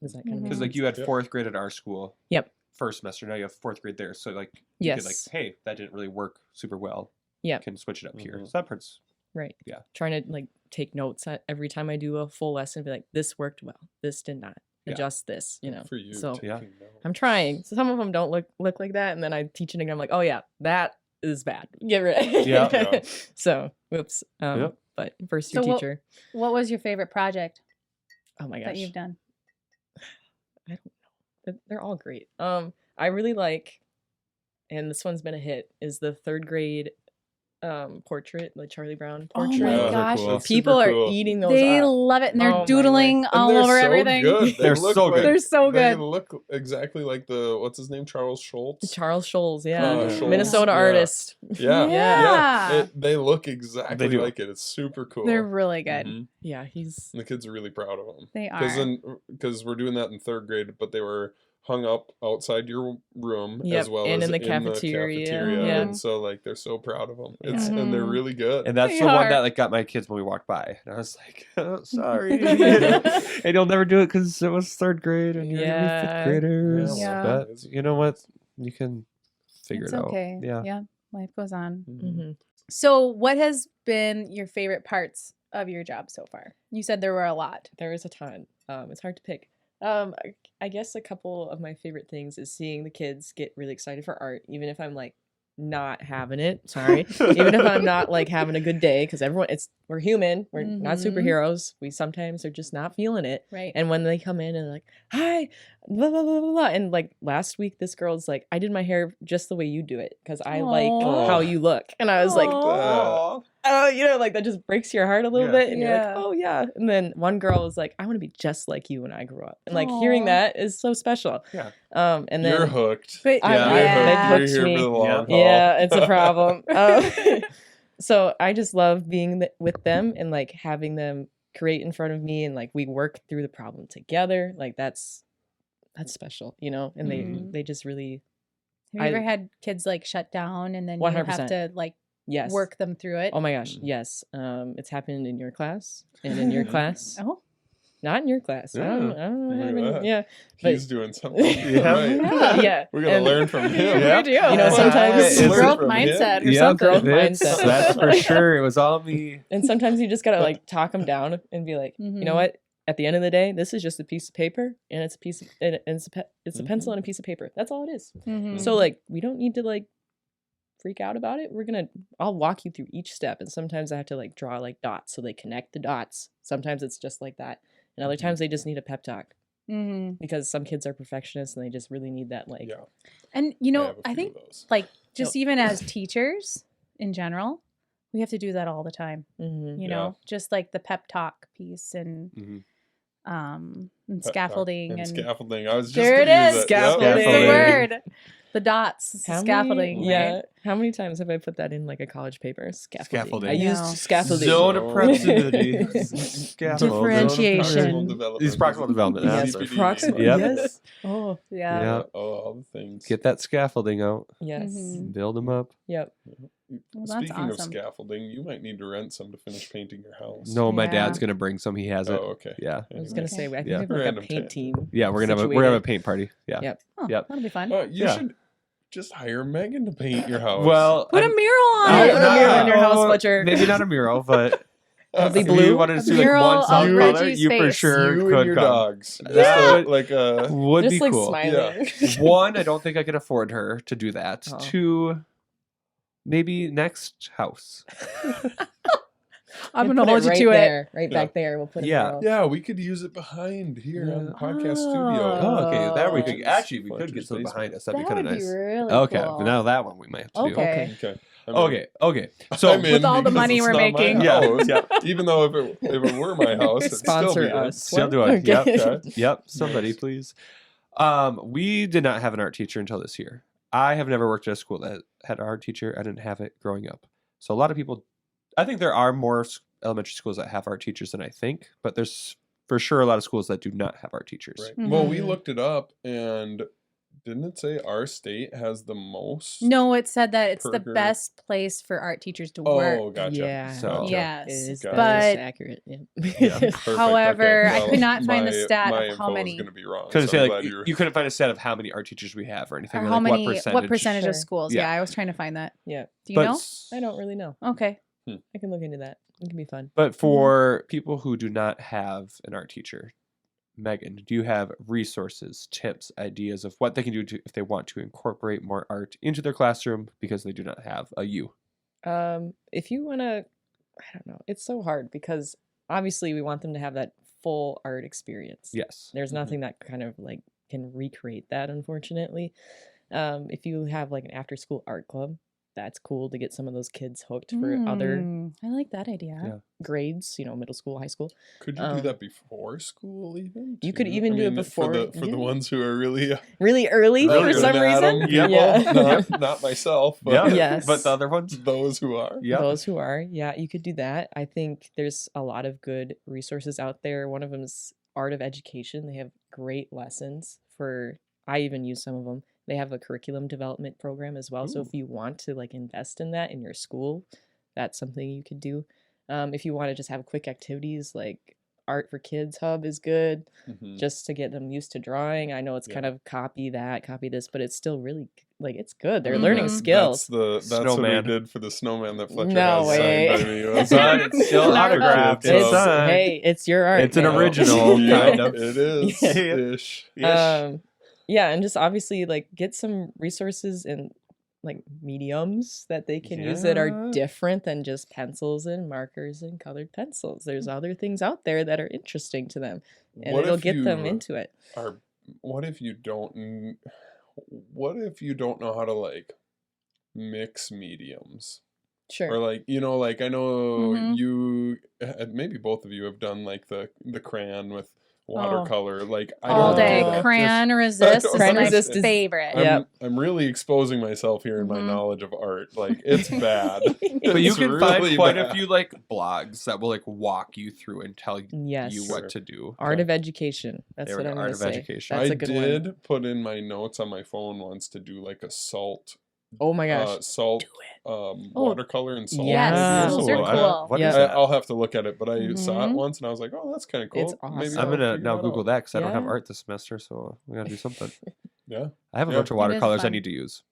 Speaker 3: Is that kind of
Speaker 4: Because like you had 4th grade at our school.
Speaker 3: Yep.
Speaker 4: First semester. Now you have 4th grade there. So like you
Speaker 3: Yes.
Speaker 4: could like, hey, that didn't really work super well.
Speaker 3: Yep.
Speaker 4: Can switch it up here.
Speaker 1: Mhm.
Speaker 4: So that part's
Speaker 3: right?
Speaker 4: Yeah.
Speaker 3: Trying to like take notes every time I do a full lesson, be like, this worked well, this did not.
Speaker 4: Yeah.
Speaker 3: Adjust this, you know.
Speaker 1: for you.
Speaker 3: So
Speaker 4: Yeah.
Speaker 1: taking notes.
Speaker 3: I'm trying. So some of them don't look like that, and then I teach it again. I'm like, oh yeah, that is bad. Get rid.
Speaker 4: Yeah.
Speaker 1: Yeah.
Speaker 3: So, whoops.
Speaker 4: Yep.
Speaker 3: But first year
Speaker 2: So what-
Speaker 3: teacher.
Speaker 2: What was your favorite project
Speaker 3: Oh my gosh.
Speaker 2: that you've done?
Speaker 3: I don't know. They're all great. I really like, and this one's been a hit, is the 3rd grade portrait, the Charlie Brown
Speaker 2: Oh
Speaker 3: portrait.
Speaker 2: my
Speaker 1: Yeah,
Speaker 2: gosh.
Speaker 1: That's
Speaker 3: People
Speaker 1: super
Speaker 3: are
Speaker 1: cool.
Speaker 3: eating those
Speaker 2: They
Speaker 3: up.
Speaker 2: love it, and they're
Speaker 3: Oh my
Speaker 2: doodling
Speaker 1: And
Speaker 2: all
Speaker 1: they're
Speaker 2: over
Speaker 1: so
Speaker 2: everything.
Speaker 1: Good.
Speaker 4: They're
Speaker 1: look
Speaker 4: so good.
Speaker 2: They're so
Speaker 1: They
Speaker 2: good.
Speaker 1: look exactly like the what's his name, Charles Schultz.
Speaker 3: Charles Scholes, yeah.
Speaker 1: Scholes,
Speaker 3: Minnesota
Speaker 1: yeah.
Speaker 3: artist.
Speaker 1: Yeah,
Speaker 2: Yeah.
Speaker 1: They look exactly
Speaker 4: They do.
Speaker 1: like it. It's super cool.
Speaker 2: They're really good.
Speaker 1: Mhm.
Speaker 3: Yeah, he's
Speaker 1: And the kids are really proud of them.
Speaker 2: They are.
Speaker 1: Because we're doing that in 3rd grade, but they were hung up outside your room
Speaker 3: Yep,
Speaker 1: as well
Speaker 3: and
Speaker 1: as
Speaker 3: in the cafeteria.
Speaker 2: Yeah.
Speaker 1: And so like they're so proud of them. It's
Speaker 3: Yeah.
Speaker 1: and they're
Speaker 2: Mhm.
Speaker 1: really good.
Speaker 4: And that's
Speaker 2: They
Speaker 4: the one
Speaker 2: are.
Speaker 4: that like got my kids when we walked by, and I was like, oh, "Sorry," and you'll never do it because it was third grade and you're gonna be
Speaker 3: Yeah.
Speaker 4: fifth graders.
Speaker 2: Yeah.
Speaker 4: But you know what? You can figure
Speaker 2: It's
Speaker 4: it out.
Speaker 2: okay.
Speaker 4: Yeah.
Speaker 2: Life goes on.
Speaker 3: Mhm.
Speaker 2: So, what has been your favorite parts of your job so far? You said there were a lot.
Speaker 3: There is a ton. It's hard to pick. I guess a couple of my favorite things is seeing the kids get really excited for art, even if I'm like not having it. Sorry, even if I'm not like having a good day, because we're human. We're not
Speaker 2: Mhm.
Speaker 3: superheroes. We sometimes are just not feeling it.
Speaker 2: Right.
Speaker 3: And when they come in and like, hi, blah blah blah blah blah, and like last week, this girl's like, I did my hair just the way you do it because I like
Speaker 2: Aw.
Speaker 3: how you look, and I was like,
Speaker 2: Aw.
Speaker 3: oh, like that just breaks your heart a little
Speaker 4: Yeah.
Speaker 3: bit, and you're
Speaker 2: Yeah.
Speaker 3: like, oh yeah. And then one girl was like, I want to be just like you when I grew up, and like hearing
Speaker 2: Aw.
Speaker 3: that is so special.
Speaker 4: Yeah.
Speaker 3: And then
Speaker 1: You're hooked.
Speaker 2: But
Speaker 3: I'm-
Speaker 4: Yeah.
Speaker 3: yeah, they've
Speaker 1: You're
Speaker 3: hooked
Speaker 1: here
Speaker 3: me.
Speaker 1: for the long haul.
Speaker 3: yeah, it's a problem. So I just love being with them and like having them create in front of me, and like we work through the problem together. Like that's special, and
Speaker 2: Mhm.
Speaker 3: they just really
Speaker 2: have you ever had kids like shut down and then you
Speaker 3: 100%.
Speaker 2: have to like
Speaker 3: yes
Speaker 2: work them through it?
Speaker 3: Oh my gosh,
Speaker 4: Mhm.
Speaker 3: yes. It's happened in your class and in your class.
Speaker 2: Oh,
Speaker 3: Not in your class. I don't
Speaker 1: Look
Speaker 3: have
Speaker 1: at
Speaker 3: any-
Speaker 1: that.
Speaker 3: yeah.
Speaker 1: He's doing something.
Speaker 4: Yeah.
Speaker 1: Right.
Speaker 3: Yeah.
Speaker 1: We're gonna
Speaker 3: And-
Speaker 1: learn from him.
Speaker 4: Yeah.
Speaker 2: we do.
Speaker 3: You know, sometimes
Speaker 4: It's
Speaker 1: Learn
Speaker 2: growth
Speaker 1: from him.
Speaker 2: mindset or
Speaker 4: Yeah,
Speaker 2: something.
Speaker 3: growth
Speaker 4: it's-
Speaker 3: mindset.
Speaker 4: That's for sure. It was all me.
Speaker 3: And sometimes you just gotta like talk them down and be like, you know
Speaker 2: Mhm.
Speaker 3: what? At the end of the day, this is just a piece of paper, and it's a piece of, and it's a
Speaker 1: Mm-hmm.
Speaker 3: pencil and a piece of paper. That's all it is.
Speaker 2: Mhm.
Speaker 3: So like, we don't need to like freak out about it. I'll walk you through each step, and sometimes I have to like draw like dots so they connect the dots. Sometimes it's just like that, and other times they just need a pep talk
Speaker 2: Mhm.
Speaker 3: because some kids are perfectionists and they just really need that like.
Speaker 1: Yeah.
Speaker 2: And
Speaker 1: have a
Speaker 2: I
Speaker 1: few
Speaker 2: think
Speaker 1: of those.
Speaker 2: like just even as teachers in general, we have to do that all the time.
Speaker 3: Mhm.
Speaker 2: You
Speaker 1: Yeah.
Speaker 2: know, just like the pep talk piece and
Speaker 1: Mhm.
Speaker 2: and
Speaker 1: Pep talk
Speaker 2: scaffolding and
Speaker 1: scaffolding. I was just
Speaker 2: there it
Speaker 1: gonna use
Speaker 2: is.
Speaker 1: that. Yep.
Speaker 3: Scaffolding.
Speaker 2: That's the word. The dots,
Speaker 3: How
Speaker 2: scaffolding.
Speaker 3: Many,
Speaker 2: right?
Speaker 3: yeah. How many times have I put that in like a college paper? Scaffolding. I
Speaker 4: Scaffolding.
Speaker 3: used
Speaker 2: No.
Speaker 3: scaffolding.
Speaker 4: Zone of
Speaker 1: So-
Speaker 4: proximity.
Speaker 2: Differentiation.
Speaker 1: Development.
Speaker 4: These proximal development.
Speaker 3: Yes,
Speaker 4: That's
Speaker 1: CPD.
Speaker 3: proximal.
Speaker 4: Yep.
Speaker 3: Yes. Oh,
Speaker 2: Yeah.
Speaker 4: Yeah.
Speaker 1: Oh, all the things.
Speaker 4: Get that scaffolding out.
Speaker 3: yes.
Speaker 2: Mhm.
Speaker 4: Build them up.
Speaker 3: Yep.
Speaker 2: Well, that's
Speaker 1: Speaking of
Speaker 2: awesome.
Speaker 1: scaffolding, you might need to rent some to finish painting your house.
Speaker 4: No, my
Speaker 2: Yeah.
Speaker 4: dad's gonna bring some. He has it.
Speaker 1: Oh, okay.
Speaker 4: Yeah.
Speaker 3: I was
Speaker 1: Anyway.
Speaker 3: gonna
Speaker 2: Okay.
Speaker 3: say, I think
Speaker 4: Yeah.
Speaker 3: we have like
Speaker 1: Random
Speaker 3: a paint
Speaker 1: tangent.
Speaker 3: team.
Speaker 4: Yeah, we're gonna have a
Speaker 3: situated.
Speaker 4: paint party. Yeah.
Speaker 3: Yep.
Speaker 2: Oh,
Speaker 4: Yep.
Speaker 2: that'll be fun.
Speaker 1: You
Speaker 4: Yeah.
Speaker 1: should just hire Megan to paint your house.
Speaker 4: Well,
Speaker 2: Put a
Speaker 4: I'm-
Speaker 2: mural on
Speaker 3: I'll
Speaker 2: it.
Speaker 3: put a mural in your house,
Speaker 4: Oh,
Speaker 3: Fletcher.
Speaker 4: Maybe not a mural, but
Speaker 3: It'll be
Speaker 4: if
Speaker 3: blue.
Speaker 4: you wanted to
Speaker 2: A
Speaker 4: see like
Speaker 2: mural
Speaker 4: one
Speaker 2: of
Speaker 4: solid color,
Speaker 2: Reggie's
Speaker 4: you for
Speaker 2: face.
Speaker 4: sure
Speaker 1: you
Speaker 4: could
Speaker 1: and your
Speaker 4: come.
Speaker 1: dogs. Just
Speaker 2: Yeah.
Speaker 1: like a
Speaker 4: Would
Speaker 3: Just
Speaker 4: be
Speaker 3: like
Speaker 4: cool.
Speaker 3: smiling.
Speaker 4: One, I don't think I can afford her to do that.
Speaker 3: Oh.
Speaker 4: Two, maybe next house.
Speaker 2: I'm
Speaker 3: We'll
Speaker 2: gonna
Speaker 3: put
Speaker 2: hold you
Speaker 3: right
Speaker 2: to it.
Speaker 3: there, right
Speaker 1: Yeah.
Speaker 3: back there. We'll put it.
Speaker 4: Yeah.
Speaker 1: yeah. We could use it behind here on the podcast studio.
Speaker 4: Oh, okay. There we
Speaker 2: Oh.
Speaker 4: could. Actually, we could
Speaker 1: Fletcher's
Speaker 4: get something
Speaker 1: basement.
Speaker 4: behind us. That'd
Speaker 2: That
Speaker 4: be kind
Speaker 2: would
Speaker 4: of
Speaker 2: be
Speaker 4: nice.
Speaker 2: really
Speaker 4: Okay,
Speaker 2: cool.
Speaker 4: but now that one we might have to do.
Speaker 2: Okay.
Speaker 1: Okay. I'm in.
Speaker 4: Okay. So
Speaker 1: I'm in
Speaker 2: With all the
Speaker 1: because
Speaker 2: money
Speaker 1: it's
Speaker 2: we're
Speaker 1: not my
Speaker 2: making.
Speaker 4: Yeah.
Speaker 1: house.
Speaker 4: Yeah.
Speaker 1: Even though if it were my house, it'd still
Speaker 3: Sponsor
Speaker 1: be in.
Speaker 3: us.
Speaker 4: Still
Speaker 3: What?
Speaker 4: do it. Yep.
Speaker 3: Okay.
Speaker 4: Yep. Somebody,
Speaker 1: Nice.
Speaker 4: please. We did not have an art teacher until this year. I have never worked at a school that had an art teacher. I didn't have it growing up. So a lot of people, I think there are more elementary schools that have art teachers than I think, but there's for sure a lot of schools that do not have art teachers.
Speaker 1: Right. Well, we
Speaker 2: Mhm.
Speaker 1: looked it up, and didn't it say our state has the most?
Speaker 2: No, it said that it's the
Speaker 1: Per-
Speaker 2: best place for art teachers to
Speaker 1: Oh,
Speaker 2: work.
Speaker 1: gotcha.
Speaker 3: Yeah.
Speaker 4: So-
Speaker 1: Gotcha.
Speaker 3: It
Speaker 2: Yes.
Speaker 3: is,
Speaker 1: Gotcha.
Speaker 3: that is
Speaker 2: But-
Speaker 3: accurate. Yeah.
Speaker 4: Yeah.
Speaker 1: Perfect,
Speaker 2: However,
Speaker 1: okay.
Speaker 2: I
Speaker 1: Well,
Speaker 2: could not find the
Speaker 1: my-
Speaker 2: stat
Speaker 1: my
Speaker 2: of how
Speaker 1: info
Speaker 2: many.
Speaker 1: is going to be wrong.
Speaker 4: Couldn't
Speaker 1: so
Speaker 4: say
Speaker 1: I'm
Speaker 4: like
Speaker 1: glad you're-
Speaker 4: you couldn't find a set of how many art teachers we have or anything.
Speaker 2: Or
Speaker 4: like
Speaker 2: how many?
Speaker 4: what percentage?
Speaker 2: of
Speaker 3: Sure.
Speaker 2: schools?
Speaker 4: Yeah.
Speaker 2: Yeah, I was trying to find that.
Speaker 3: Yeah.
Speaker 2: Do you know?
Speaker 3: I don't really know.
Speaker 2: Okay.
Speaker 3: I can look into that. It can be fun.
Speaker 4: But for people who do not have an art teacher, Megan, do you have resources, tips, ideas of what they can do if they want to incorporate more art into their classroom because they do not have a you?
Speaker 3: If you want to, I don't know. It's so hard because obviously we want them to have that full art experience.
Speaker 4: Yes.
Speaker 3: There's
Speaker 1: Mhm.
Speaker 3: nothing that kind of like can recreate that, unfortunately. If you have like an after school art club, that's cool to get some of those kids hooked for other
Speaker 2: I like that idea.
Speaker 4: Yeah.
Speaker 3: grades, middle school, high school.
Speaker 1: Could you do that before school even?
Speaker 3: You could
Speaker 1: too?
Speaker 3: even
Speaker 1: I
Speaker 3: do it
Speaker 1: mean,
Speaker 3: before-
Speaker 1: for the
Speaker 3: yeah.
Speaker 1: ones who are really
Speaker 3: Really early
Speaker 1: really
Speaker 3: for some
Speaker 1: good at 'em
Speaker 3: reason.
Speaker 1: people.
Speaker 3: Yeah.
Speaker 1: Not myself, but
Speaker 4: Yeah.
Speaker 3: Yes.
Speaker 4: But the other ones?
Speaker 1: those who are.
Speaker 4: Yeah.
Speaker 3: Those who are, yeah, you could do that. I think there's a lot of good resources out there. One of them is Art of Education. They have great lessons for I even use some of them. They have a curriculum development program as well. So
Speaker 1: Ooh.
Speaker 3: if you want to like invest in that in your school, that's something you could do. If you want to just have quick activities, like Art for Kids Hub is good, just to get them used to drawing. I know it's kind of copy this, but it's still really like it's good. They're learning skills.
Speaker 1: That's what we
Speaker 4: Snowman.
Speaker 1: did for the snowman that Fletcher
Speaker 3: No
Speaker 1: has
Speaker 3: way.
Speaker 1: signed by me.
Speaker 4: Son, it's still autographed.
Speaker 1: It's
Speaker 4: It's signed.
Speaker 3: Hey, it's your art.
Speaker 4: It's an
Speaker 3: man.
Speaker 4: original,
Speaker 1: Yeah,
Speaker 4: kind of.
Speaker 1: It is ish.
Speaker 3: Yeah, and just obviously like get some resources and like mediums that they can use that are different than just pencils and markers and colored pencils. There's other things out there that are interesting to them, and
Speaker 1: What
Speaker 3: it'll
Speaker 1: if
Speaker 3: get them
Speaker 1: you
Speaker 3: into it.
Speaker 1: What if you don't know how to like mix mediums?
Speaker 3: Sure.
Speaker 1: Or like, you know, like I know
Speaker 2: Mhm.
Speaker 1: you maybe both of you have done like the crayon with watercolor. Like I
Speaker 2: All
Speaker 1: don't do
Speaker 2: day.
Speaker 1: that.
Speaker 2: Crayon
Speaker 1: Just-
Speaker 2: resist is
Speaker 3: Crayon
Speaker 2: my
Speaker 3: resist is-
Speaker 2: favorite.
Speaker 3: Yep.
Speaker 1: I'm really exposing myself here in my
Speaker 2: Mhm.
Speaker 1: knowledge of art. Like it's bad.
Speaker 4: But you
Speaker 1: It's
Speaker 4: can
Speaker 1: really
Speaker 4: find quite a
Speaker 1: bad.
Speaker 4: few like blogs that will like walk you through and tell
Speaker 3: Yes.
Speaker 4: you what to do.
Speaker 3: Art of education. That's
Speaker 4: There
Speaker 3: what
Speaker 4: we
Speaker 3: I'm
Speaker 4: go,
Speaker 3: going
Speaker 4: Art
Speaker 3: to
Speaker 4: of
Speaker 3: say.
Speaker 4: education.
Speaker 3: That's
Speaker 1: I
Speaker 3: a good
Speaker 1: did
Speaker 3: one.
Speaker 1: put in my notes on my phone once to do like a salt
Speaker 3: Oh my gosh.
Speaker 1: salt watercolor and salt.
Speaker 3: Yes,
Speaker 1: maybe.
Speaker 2: those
Speaker 1: So
Speaker 2: are
Speaker 1: I-
Speaker 2: cool.
Speaker 4: What
Speaker 3: Yeah.
Speaker 4: is that?
Speaker 1: I'll have to look at it, but I saw it
Speaker 2: Mhm.
Speaker 1: once and I was like, "Oh, that's kind of cool."
Speaker 3: It's
Speaker 1: Maybe
Speaker 3: awesome.
Speaker 1: I'll
Speaker 4: I'm gonna
Speaker 1: figure
Speaker 4: now
Speaker 1: that
Speaker 4: Google
Speaker 1: out.
Speaker 4: that because I don't have
Speaker 3: Yeah.
Speaker 4: art this semester, so we gotta do something.
Speaker 1: Yeah,
Speaker 4: I have a
Speaker 1: Yeah.
Speaker 4: bunch of
Speaker 2: It is
Speaker 4: watercolors I
Speaker 2: fun.
Speaker 4: need to use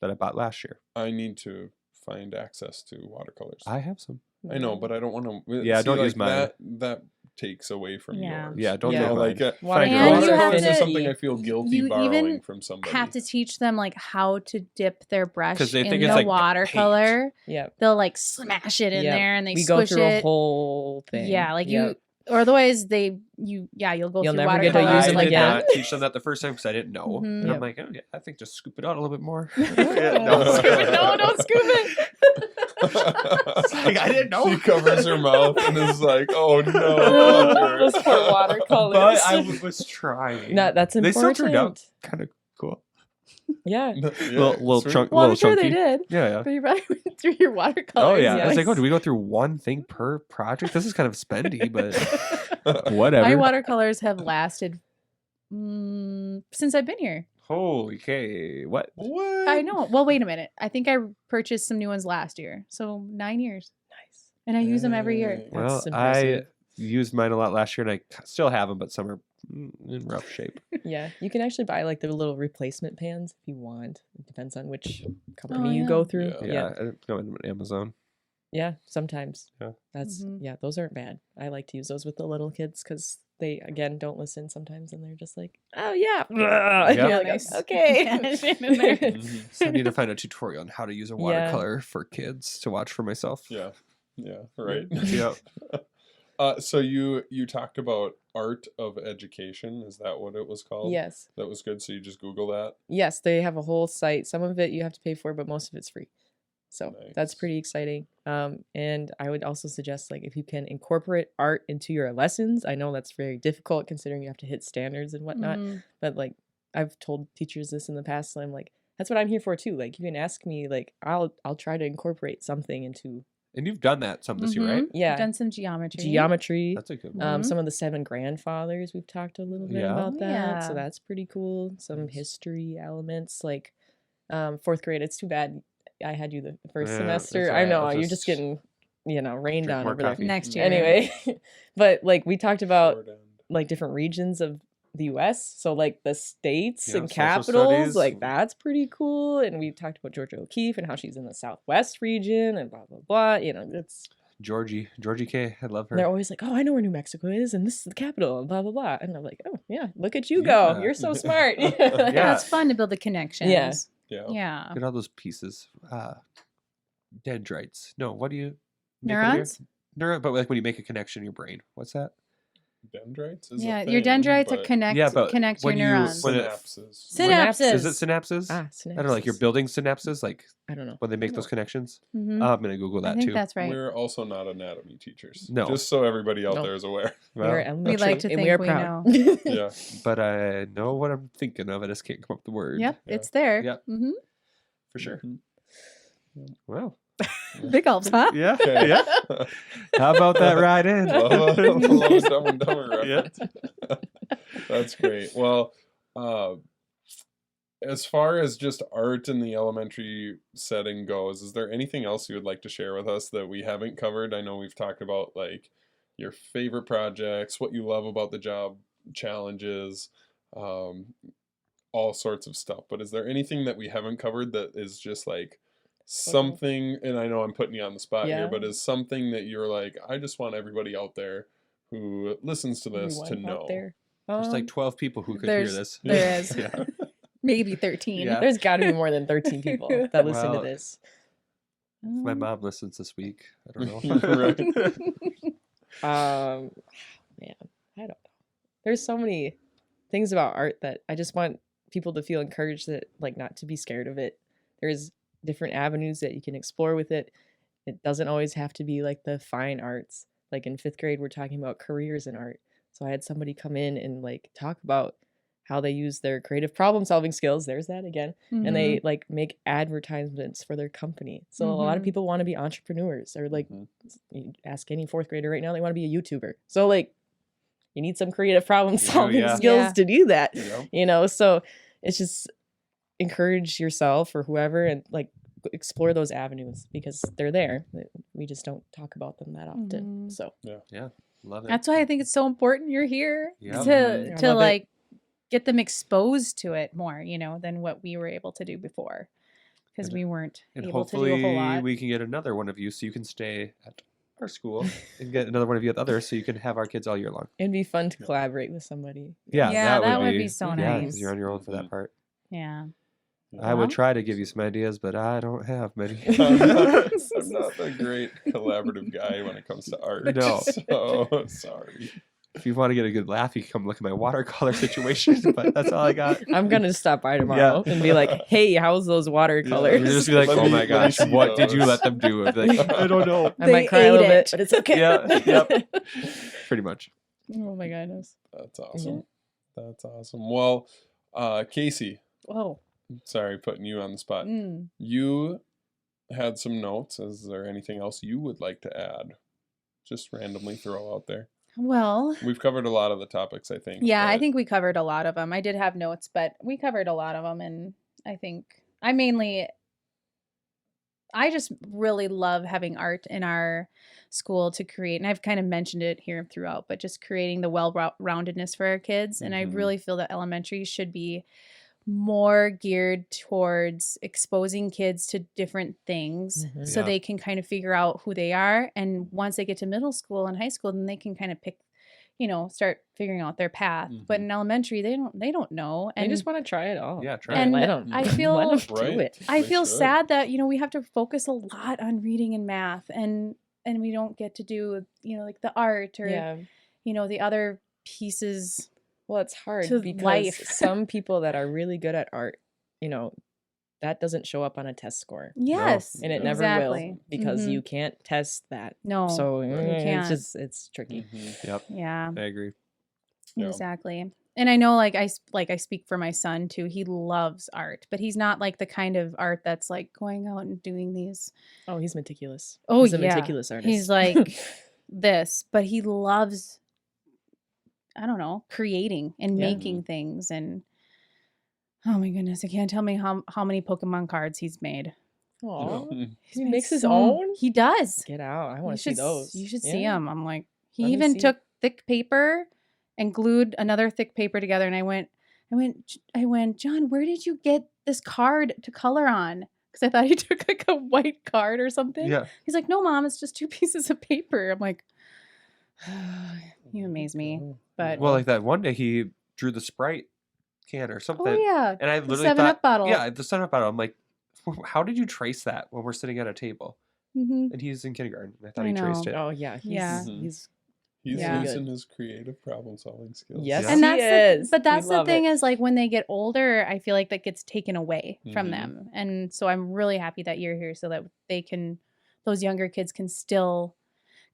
Speaker 4: that I bought last year.
Speaker 1: I need to find access to watercolors.
Speaker 4: I have some.
Speaker 1: I know, but I don't want to.
Speaker 4: Yeah, don't use mine.
Speaker 1: That takes away from
Speaker 2: Yeah.
Speaker 1: yours.
Speaker 4: Yeah, don't
Speaker 3: Yeah.
Speaker 4: take
Speaker 1: know,
Speaker 4: mine.
Speaker 1: like
Speaker 3: Watercolors
Speaker 2: And you have
Speaker 1: watercolors is
Speaker 2: to-
Speaker 1: something I feel guilty
Speaker 2: you
Speaker 1: borrowing
Speaker 2: even
Speaker 1: from somebody.
Speaker 2: have to teach them like how to dip their brush
Speaker 4: 'Cause they
Speaker 2: in
Speaker 4: think
Speaker 2: the
Speaker 4: it's, like,
Speaker 2: watercolor.
Speaker 3: Yep.
Speaker 2: They'll like smash it in
Speaker 3: Yep.
Speaker 2: there and they
Speaker 3: We go
Speaker 2: squish
Speaker 3: through
Speaker 2: it.
Speaker 3: a whole thing.
Speaker 2: Yeah, like
Speaker 3: Yep.
Speaker 2: or otherwise you'll go
Speaker 3: You'll
Speaker 2: through
Speaker 3: never get to
Speaker 2: watercolors
Speaker 3: use
Speaker 4: I
Speaker 3: them
Speaker 2: like
Speaker 4: did
Speaker 3: again.
Speaker 4: not teach them that the first time because I didn't know.
Speaker 2: Mhm.
Speaker 4: And
Speaker 3: Yep.
Speaker 4: I'm like, oh, yeah, I think just scoop it out a little bit more.
Speaker 3: No, don't scoop it.
Speaker 4: Like, I didn't know.
Speaker 1: She covers her mouth and is like, "Oh no!"
Speaker 3: Those poor watercolors.
Speaker 4: But I was trying.
Speaker 3: No, that's
Speaker 4: They
Speaker 3: important.
Speaker 4: still turned out kind of cool.
Speaker 3: Yeah.
Speaker 4: Little
Speaker 1: sweet.
Speaker 4: chunk,
Speaker 3: Well, I'm
Speaker 4: little
Speaker 3: sure
Speaker 4: chunky.
Speaker 3: they did.
Speaker 4: Yeah.
Speaker 3: But you probably went through your watercolors.
Speaker 4: Oh yeah. I was like, oh,
Speaker 3: yes.
Speaker 4: do we go through one thing per project? This is kind of spendy, but whatever.
Speaker 2: My watercolors have lasted since I've been here.
Speaker 4: Holy K! What?
Speaker 1: What?
Speaker 2: I know. Well, wait a minute. I think I purchased some new ones last year. So 9 years.
Speaker 3: Nice.
Speaker 2: And I use them every year.
Speaker 1: Dang.
Speaker 4: Well,
Speaker 3: That's
Speaker 4: I
Speaker 3: impressive.
Speaker 4: used mine a lot last year, and I still have them, but some are in rough shape.
Speaker 3: Yeah, you can actually buy like the little replacement pans if you want. It depends on which company you
Speaker 2: yeah.
Speaker 3: go through.
Speaker 1: Yeah.
Speaker 4: Yeah, I go on Amazon.
Speaker 3: Yeah, sometimes.
Speaker 4: Yeah.
Speaker 3: That's
Speaker 2: Mhm.
Speaker 3: yeah, those aren't bad. I like to use those with the little kids because they again don't listen sometimes, and they're just like, oh yeah, and
Speaker 4: Yeah.
Speaker 3: you're like,
Speaker 2: Nice.
Speaker 3: okay.
Speaker 1: Mhm.
Speaker 4: So I need to find a tutorial on how to use a
Speaker 3: Yeah.
Speaker 4: watercolor for kids to watch for myself.
Speaker 1: Yeah. Right.
Speaker 4: Yep.
Speaker 1: So you talked about art of education. Is that what it was called?
Speaker 3: Yes,
Speaker 1: That was good. So you just Google that.
Speaker 3: yes, they have a whole site. Some of it you have to pay for, but most of it's free. So that's
Speaker 1: Nice.
Speaker 3: pretty exciting. And I would also suggest like if you can incorporate art into your lessons. I know that's very difficult considering you have to hit standards and whatnot.
Speaker 2: Mhm.
Speaker 3: But like I've told teachers this in the past, so I'm like, that's what I'm here for too. Like you can ask me, like I'll try to incorporate something into
Speaker 4: And you've done that some this year, right?
Speaker 2: Mhm.
Speaker 3: Yeah.
Speaker 2: I've done some geometry.
Speaker 3: geometry.
Speaker 4: That's a good one.
Speaker 2: Mhm.
Speaker 3: Some of the 7 grandfathers we've talked a little bit
Speaker 4: Yeah.
Speaker 3: about
Speaker 2: Oh,
Speaker 3: that. So
Speaker 2: yeah.
Speaker 3: that's pretty cool. Some
Speaker 4: Nice.
Speaker 3: history elements like 4th grade. It's too bad I had you the first
Speaker 4: Yeah,
Speaker 3: semester.
Speaker 4: it's
Speaker 3: I
Speaker 4: alright.
Speaker 3: know
Speaker 4: I'll
Speaker 3: you're just
Speaker 4: just
Speaker 3: getting, rained
Speaker 4: drink
Speaker 3: on
Speaker 4: more
Speaker 3: over there.
Speaker 4: coffee.
Speaker 2: Next year.
Speaker 3: Anyway, but like we talked about
Speaker 1: Short end.
Speaker 3: like different regions of the US. So like the states
Speaker 4: Yeah,
Speaker 3: and
Speaker 4: social
Speaker 3: capitals,
Speaker 4: studies.
Speaker 3: like that's pretty cool. And we talked about Georgia O'Keeffe and how she's in the Southwest region and blah blah blah. It's
Speaker 4: Georgie K. I love her.
Speaker 3: they're always like, oh, I know where New Mexico is, and this is the capital, and blah blah blah. And I'm like, oh yeah, look at you go,
Speaker 4: Yeah.
Speaker 3: you're so smart.
Speaker 4: Yeah.
Speaker 2: It's fun to build the connections.
Speaker 3: Yeah.
Speaker 1: Yeah.
Speaker 2: Yeah.
Speaker 4: Look at all those pieces. Dendrites. No, what do you? make with your-
Speaker 2: Neurons?
Speaker 4: But like when you make a connection in your brain, what's that?
Speaker 1: Dendrites is a
Speaker 2: Yeah, your
Speaker 1: thing,
Speaker 2: dendrites are
Speaker 1: but-
Speaker 2: connect
Speaker 4: Yeah, but
Speaker 2: connect your
Speaker 4: when you-
Speaker 2: neurons.
Speaker 4: when it-
Speaker 1: Synapses.
Speaker 2: Synapses.
Speaker 4: Is it synapses?
Speaker 3: synapses.
Speaker 4: I don't know, like you're building synapses, like
Speaker 3: I don't know.
Speaker 4: when they make those connections.
Speaker 2: Mhm.
Speaker 4: I'm gonna Google
Speaker 2: I
Speaker 4: that
Speaker 2: think
Speaker 4: too.
Speaker 2: that's right.
Speaker 1: We're also not anatomy teachers.
Speaker 4: No.
Speaker 1: Just so everybody out
Speaker 3: No.
Speaker 1: there is aware.
Speaker 4: Well,
Speaker 3: We're
Speaker 2: We
Speaker 3: elementary,
Speaker 2: like to
Speaker 3: and
Speaker 2: think
Speaker 3: we are
Speaker 2: we
Speaker 3: proud.
Speaker 1: Yeah.
Speaker 4: but I know what I'm thinking of. I just can't come up with the word.
Speaker 2: Yep,
Speaker 1: Yeah.
Speaker 2: it's there.
Speaker 4: Yep.
Speaker 2: Hmm.
Speaker 4: for sure.
Speaker 1: Mhm.
Speaker 4: Well,
Speaker 2: Big helps, huh?
Speaker 4: yeah,
Speaker 1: Okay.
Speaker 4: yeah. How about that ride in?
Speaker 1: Love a Dumb and Dumber
Speaker 4: Yeah.
Speaker 1: reference. That's great. Well, as far as just art in the elementary setting goes, is there anything else you would like to share with us that we haven't covered? I know we've talked about like your favorite projects, what you love about the job, challenges, um, all sorts of stuff. But is there anything that we haven't covered that is just like something, and I know I'm putting you on the spot here,
Speaker 3: Yeah.
Speaker 1: but is something that you're like, I just want everybody out there who listens to this to
Speaker 3: Everyone
Speaker 1: know?
Speaker 3: out there.
Speaker 4: There's like 12 people who could hear
Speaker 2: there's-
Speaker 4: this.
Speaker 2: there is.
Speaker 4: Yeah.
Speaker 2: Maybe 13.
Speaker 4: Yeah.
Speaker 3: There's got to be more than 13 people that listen
Speaker 4: Well,
Speaker 3: to this.
Speaker 4: If my mom listens this week, I don't know.
Speaker 1: Right.
Speaker 3: Man, I don't know. There's so many things about art that I just want people to feel encouraged that, like, not to be scared of it. There's different avenues that you can explore with it. It doesn't always have to be like the fine arts. Like in 5th grade, we're talking about careers in art. So I had somebody come in and like talk about how they use their creative problem solving skills. There's that again. And they like make advertisements for their company. So a lot of
Speaker 2: Mhm.
Speaker 3: people want to be entrepreneurs, or like
Speaker 4: Mhm.
Speaker 3: you ask any 4th grader right now, they want to be a YouTuber. So like you need some creative problem solving
Speaker 4: yeah.
Speaker 3: skills
Speaker 2: Yeah.
Speaker 3: to do that,
Speaker 1: Yep.
Speaker 3: you know? So it's just encourage yourself or whoever and like explore those avenues because they're there. We just don't talk about them that often.
Speaker 2: Mhm.
Speaker 3: So
Speaker 4: Love it.
Speaker 2: That's why I think it's so important you're here
Speaker 4: Yep.
Speaker 2: to
Speaker 3: I
Speaker 2: to
Speaker 3: love it.
Speaker 2: like get them exposed to it more, you know, than what we were able to do before, because
Speaker 4: And-
Speaker 2: we weren't
Speaker 4: And
Speaker 2: able to do a whole
Speaker 4: hopefully
Speaker 2: lot.
Speaker 4: we can get another one of you so you can stay at our school and get another one of you at the other so you can have our kids all year long.
Speaker 3: it'd be fun to
Speaker 1: Yeah.
Speaker 3: collaborate with somebody.
Speaker 4: Yeah,
Speaker 2: that would be so
Speaker 4: Yeah,
Speaker 2: nice.
Speaker 4: because you're on your own for
Speaker 1: Mhm.
Speaker 4: that part.
Speaker 2: Yeah.
Speaker 4: I would
Speaker 2: Well.
Speaker 4: try to give you some ideas, but I don't have many.
Speaker 1: I'm not the great collaborative guy when it comes to art.
Speaker 4: No.
Speaker 1: So sorry.
Speaker 4: If you want to get a good laugh, you can come look at my watercolor situation, but that's all I got.
Speaker 3: I'm gonna stop by tomorrow and be like, "Hey, how's those
Speaker 4: You're
Speaker 3: watercolors?"
Speaker 4: just be like,
Speaker 1: Let
Speaker 4: oh
Speaker 1: me-
Speaker 4: my
Speaker 1: let me
Speaker 4: gosh,
Speaker 1: see
Speaker 4: what did you
Speaker 1: those."
Speaker 4: let them do? I'd be like, I don't know.
Speaker 3: I
Speaker 2: They
Speaker 3: might cry a
Speaker 2: ate
Speaker 3: little
Speaker 2: it.
Speaker 3: bit, but it's okay.
Speaker 4: Yeah, yep. Pretty much.
Speaker 2: Oh my goodness.
Speaker 1: That's awesome. That's awesome. Well, Casey,
Speaker 2: Whoa.
Speaker 1: sorry putting you on the spot. You had some notes. Is there anything else you would like to add? Just randomly throw out there.
Speaker 2: Well,
Speaker 1: We've covered a lot of the topics, I think.
Speaker 2: yeah, I
Speaker 1: but-
Speaker 2: think we covered a lot of them. I did have notes, but we covered a lot of them, and I think I just really love having art in our school to create, and I've kind of mentioned it here throughout, but just creating the well-roundedness for our kids. And I
Speaker 1: Mhm.
Speaker 2: really feel that elementary should be more geared towards exposing kids to different things
Speaker 3: Mhm.
Speaker 2: so
Speaker 4: Yeah.
Speaker 2: they can kind of figure out who they are. And once they get to middle school and high school, then they can kind of pick, start figuring out their path. But
Speaker 1: Mhm.
Speaker 2: in elementary, they don't know.
Speaker 3: They
Speaker 2: And
Speaker 3: just want to try it all.
Speaker 4: Yeah, try
Speaker 2: And
Speaker 4: it.
Speaker 3: let them.
Speaker 2: I feel-
Speaker 3: let 'em do
Speaker 1: Right.
Speaker 3: it.
Speaker 2: I
Speaker 1: They
Speaker 2: feel
Speaker 1: should.
Speaker 2: sad that we have to focus a lot on reading and math, and we don't get to do like the art or
Speaker 3: Yeah.
Speaker 2: the other pieces.
Speaker 3: Well, it's hard
Speaker 2: To
Speaker 3: because
Speaker 2: life.
Speaker 3: some people that are really good at art, that doesn't show up on a test score.
Speaker 2: Yes,
Speaker 3: And it
Speaker 1: Yeah.
Speaker 3: never
Speaker 2: exactly.
Speaker 3: will because
Speaker 2: Mhm.
Speaker 3: you can't test that.
Speaker 2: No,
Speaker 3: So
Speaker 2: can't.
Speaker 3: it's tricky.
Speaker 1: Mhm.
Speaker 4: Yep,
Speaker 2: yeah,
Speaker 4: I agree.
Speaker 1: Yeah.
Speaker 2: exactly. And I know, I speak for my son too. He loves art, but he's not like the kind of art that's like going out and doing these.
Speaker 3: Oh, he's meticulous.
Speaker 2: Oh,
Speaker 3: He's a
Speaker 2: yeah.
Speaker 3: meticulous artist.
Speaker 2: He's like this, but he loves, I don't know, creating and
Speaker 3: Yeah.
Speaker 2: making things. And oh my goodness, I can't tell me how many Pokemon cards he's made.
Speaker 3: Aw.
Speaker 1: Mhm.
Speaker 2: He's
Speaker 3: He
Speaker 2: made
Speaker 3: makes his
Speaker 2: so-
Speaker 3: own?
Speaker 2: He does.
Speaker 3: Get out. I want
Speaker 2: You
Speaker 3: to see
Speaker 2: should
Speaker 3: those.
Speaker 2: You should see
Speaker 3: Yeah.
Speaker 2: him. I'm like, he
Speaker 3: Let me
Speaker 2: even
Speaker 3: see.
Speaker 2: took thick paper and glued another thick paper together. And I went, John, where did you get this card to color on? Because I thought he took like a white card or something.
Speaker 4: Yeah.
Speaker 2: He's like, no, Mom, it's just 2 pieces of paper. I'm like, you amaze me. But
Speaker 4: Well, like that one day he drew the Sprite can or something.
Speaker 2: oh yeah,
Speaker 4: And I
Speaker 2: the
Speaker 4: literally
Speaker 2: 7
Speaker 4: thought,
Speaker 2: Up bottle.
Speaker 4: yeah, the 7-Up bottle. I'm like, how did you trace that when we're sitting at a table?
Speaker 2: hmm
Speaker 4: And he's in kindergarten. I thought
Speaker 2: I
Speaker 4: he traced
Speaker 2: know.
Speaker 4: it.
Speaker 3: Oh yeah.
Speaker 2: Yeah.
Speaker 3: He's
Speaker 1: He's
Speaker 2: Yeah.
Speaker 1: using his creative problem solving skills.
Speaker 3: Yes.
Speaker 4: Yeah.
Speaker 2: And that's
Speaker 3: He
Speaker 2: the,
Speaker 3: is.
Speaker 2: but
Speaker 3: We
Speaker 2: that's the
Speaker 3: love
Speaker 2: thing
Speaker 3: it.
Speaker 2: is like when they get older, I feel like that gets taken away from
Speaker 1: Mhm.
Speaker 2: them. And so I'm really happy that you're here so that those younger kids can still,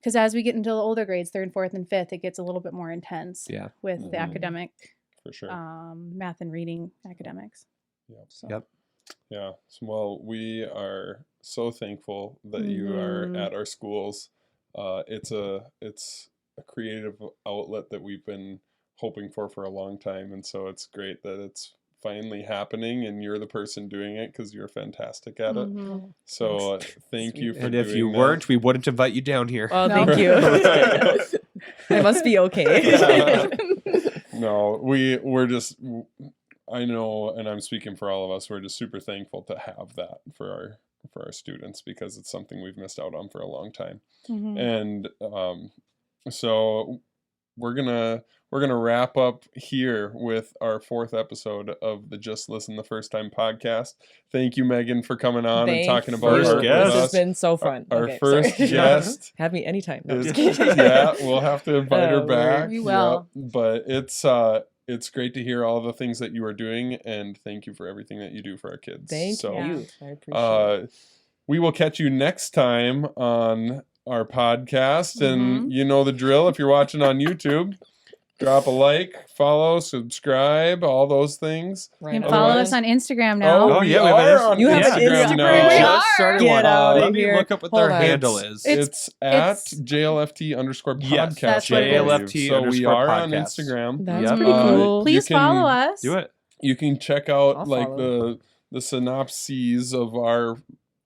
Speaker 2: because as we get into the older grades, 3rd, 4th, and 5th, it gets a little bit more intense
Speaker 4: Yeah.
Speaker 2: with the
Speaker 1: Mhm.
Speaker 2: academic,
Speaker 1: For sure.
Speaker 2: math and reading academics.
Speaker 1: Yep.
Speaker 2: So.
Speaker 4: Yep.
Speaker 1: Yeah. Well, we are so thankful that you are
Speaker 2: Mhm.
Speaker 1: at our schools. It's a creative outlet that we've been hoping for a long time, and so it's great that it's finally happening, and you're the person doing it because you're fantastic at it.
Speaker 2: Mhm.
Speaker 1: So thank you for
Speaker 4: And
Speaker 1: doing
Speaker 4: if you
Speaker 1: that.
Speaker 4: weren't, we wouldn't invite you down here.
Speaker 3: Oh,
Speaker 2: No.
Speaker 3: thank you. I must be okay.
Speaker 1: No, we're just, I know, and I'm speaking for all of us, we're just super thankful to have that for our students, because it's something we've missed out on for a long time.
Speaker 2: Mhm.
Speaker 1: And so we're gonna wrap up here with our 4th episode of the Just Listen the First Time podcast. Thank you, Megan, for coming on and talking about
Speaker 4: First
Speaker 1: art with
Speaker 4: guest.
Speaker 3: This has
Speaker 1: us.
Speaker 3: been so fun.
Speaker 1: Our
Speaker 3: Okay,
Speaker 1: first
Speaker 3: sorry.
Speaker 1: guest
Speaker 3: Have me anytime. No, I'm
Speaker 1: is,
Speaker 3: just kidding.
Speaker 1: yeah, we'll have to invite her
Speaker 3: Oh,
Speaker 1: back.
Speaker 3: Lord.
Speaker 2: We will.
Speaker 1: Yep. But it's great to hear all the things that you are doing, and thank you for everything that you do for our kids.
Speaker 3: Thank
Speaker 1: So,
Speaker 3: you. I appreciate it.
Speaker 1: we will catch you next time on our podcast, and you know the drill. If you're watching on YouTube, drop a like, follow, subscribe, all those things.
Speaker 2: You can
Speaker 3: Right
Speaker 2: follow
Speaker 3: on.
Speaker 2: us on Instagram now.
Speaker 1: Oh,
Speaker 4: Oh,
Speaker 1: we
Speaker 4: yeah, we have
Speaker 1: are
Speaker 4: an
Speaker 1: on
Speaker 3: You have an
Speaker 1: Instagram
Speaker 3: Instagram?
Speaker 1: now.
Speaker 3: We
Speaker 4: just
Speaker 3: are?
Speaker 4: started
Speaker 3: Get
Speaker 4: one.
Speaker 3: out of
Speaker 4: Let me
Speaker 3: here.
Speaker 4: look up what
Speaker 3: Hold
Speaker 4: their
Speaker 3: on.
Speaker 4: handle is.
Speaker 1: It's at
Speaker 2: It's-
Speaker 1: JLFT_podcast.
Speaker 4: Yes,
Speaker 2: that's what it is.
Speaker 1: I believe.
Speaker 4: JLFT
Speaker 1: So we
Speaker 4: underscore
Speaker 1: are on
Speaker 4: podcast.
Speaker 1: Instagram.
Speaker 3: That's
Speaker 4: Yep.
Speaker 3: pretty cool.
Speaker 2: Please
Speaker 1: you can
Speaker 2: follow us.
Speaker 4: Do it.
Speaker 1: You can check out
Speaker 3: I'll
Speaker 1: like
Speaker 3: follow.
Speaker 1: the synopses of our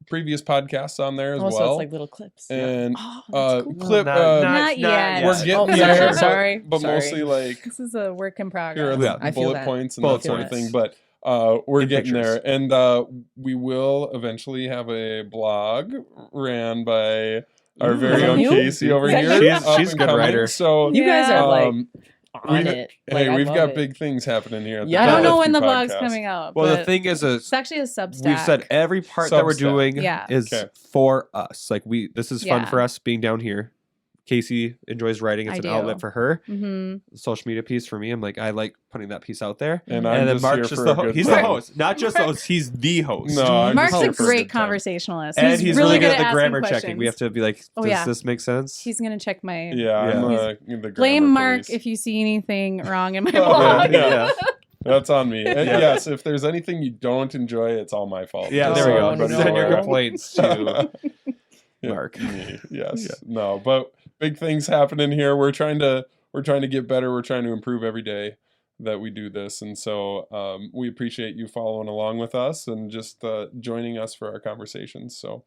Speaker 1: previous podcasts on there as
Speaker 3: Also,
Speaker 1: well.
Speaker 3: it's like little clips.
Speaker 1: And
Speaker 3: Oh, that's cool.
Speaker 1: clip
Speaker 2: Not yet.
Speaker 1: we're getting
Speaker 3: Oh,
Speaker 1: there,
Speaker 3: sorry.
Speaker 1: but
Speaker 3: Sorry.
Speaker 1: mostly like
Speaker 2: This is a work in
Speaker 1: here are
Speaker 2: progress.
Speaker 1: the
Speaker 4: Yeah,
Speaker 3: I feel
Speaker 1: bullet
Speaker 3: that.
Speaker 1: points and
Speaker 4: Bullet
Speaker 1: that sort of
Speaker 3: points.
Speaker 1: thing. But we're
Speaker 4: And
Speaker 1: getting
Speaker 4: pictures.
Speaker 1: there, and we will eventually have a blog ran by our
Speaker 4: Ooh.
Speaker 1: very
Speaker 3: Is that
Speaker 1: own
Speaker 3: you?
Speaker 1: Casey over
Speaker 3: Is that
Speaker 1: here.
Speaker 3: you?
Speaker 1: Up
Speaker 4: She's a
Speaker 1: and
Speaker 4: good
Speaker 1: coming.
Speaker 4: writer.
Speaker 1: So
Speaker 3: You guys are like
Speaker 1: um,
Speaker 3: on
Speaker 1: we've-
Speaker 3: it.
Speaker 1: hey,
Speaker 3: Like, I
Speaker 1: we've
Speaker 3: love
Speaker 1: got
Speaker 3: it.
Speaker 1: big things happening here. At the
Speaker 3: Yeah,
Speaker 2: I don't know
Speaker 1: JLFT
Speaker 2: when the blog's
Speaker 1: podcast.
Speaker 2: coming out.
Speaker 4: Well, the
Speaker 2: but
Speaker 4: thing is,
Speaker 2: it's actually a Substack.
Speaker 4: we've said every part that we're
Speaker 1: Substack.
Speaker 4: doing
Speaker 2: Yeah.
Speaker 4: is
Speaker 1: Okay.
Speaker 4: for us. Like this is fun
Speaker 2: Yeah.
Speaker 4: for us being down here. Casey enjoys writing. It's
Speaker 2: I
Speaker 4: an
Speaker 2: do.
Speaker 4: outlet for her.
Speaker 2: Mm-hmm.
Speaker 4: Social media piece for me. I'm like, I like putting that piece out there.
Speaker 1: And
Speaker 2: Mhm.
Speaker 1: I'm
Speaker 4: And then
Speaker 1: just
Speaker 4: Mark's
Speaker 1: here
Speaker 4: just
Speaker 1: for
Speaker 4: the
Speaker 1: a
Speaker 4: host.
Speaker 1: good
Speaker 4: He's
Speaker 1: time.
Speaker 4: the host, not just the host. He's the host.
Speaker 1: No, I'm
Speaker 2: Mark's
Speaker 1: just
Speaker 2: a
Speaker 1: here for
Speaker 2: great
Speaker 1: good time.
Speaker 2: conversationalist.
Speaker 4: And he's really good at the
Speaker 2: asking
Speaker 4: grammar
Speaker 2: questions.
Speaker 4: checking. We have to be like,
Speaker 2: Oh,
Speaker 4: does
Speaker 2: yeah.
Speaker 4: this make sense?
Speaker 2: He's gonna check my.
Speaker 1: Yeah, I'm
Speaker 4: Yeah.
Speaker 1: the
Speaker 2: Blame
Speaker 1: grammar
Speaker 2: Mark
Speaker 1: police.
Speaker 2: if you see anything wrong in my
Speaker 1: Oh,
Speaker 2: blog.
Speaker 1: yeah. That's on me. And
Speaker 4: Yeah.
Speaker 1: yes, if there's anything you don't enjoy, it's all my fault.
Speaker 4: Yeah,
Speaker 1: Just
Speaker 4: there we
Speaker 1: so
Speaker 4: go.
Speaker 1: everybody
Speaker 4: Send your
Speaker 1: knows.
Speaker 4: complaints to
Speaker 1: Yeah,
Speaker 4: Mark.
Speaker 1: me. Yes.
Speaker 4: Yeah.
Speaker 1: No, but big things happening here. We're trying to get better. We're trying to improve every day that we do this, and so we appreciate you following along with us and just joining us for our conversations. So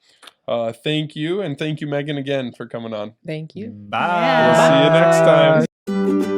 Speaker 1: thank you, and thank you, Megan, again for coming on.
Speaker 3: Thank you.
Speaker 4: Bye.
Speaker 2: Yeah.
Speaker 1: We'll see you next time.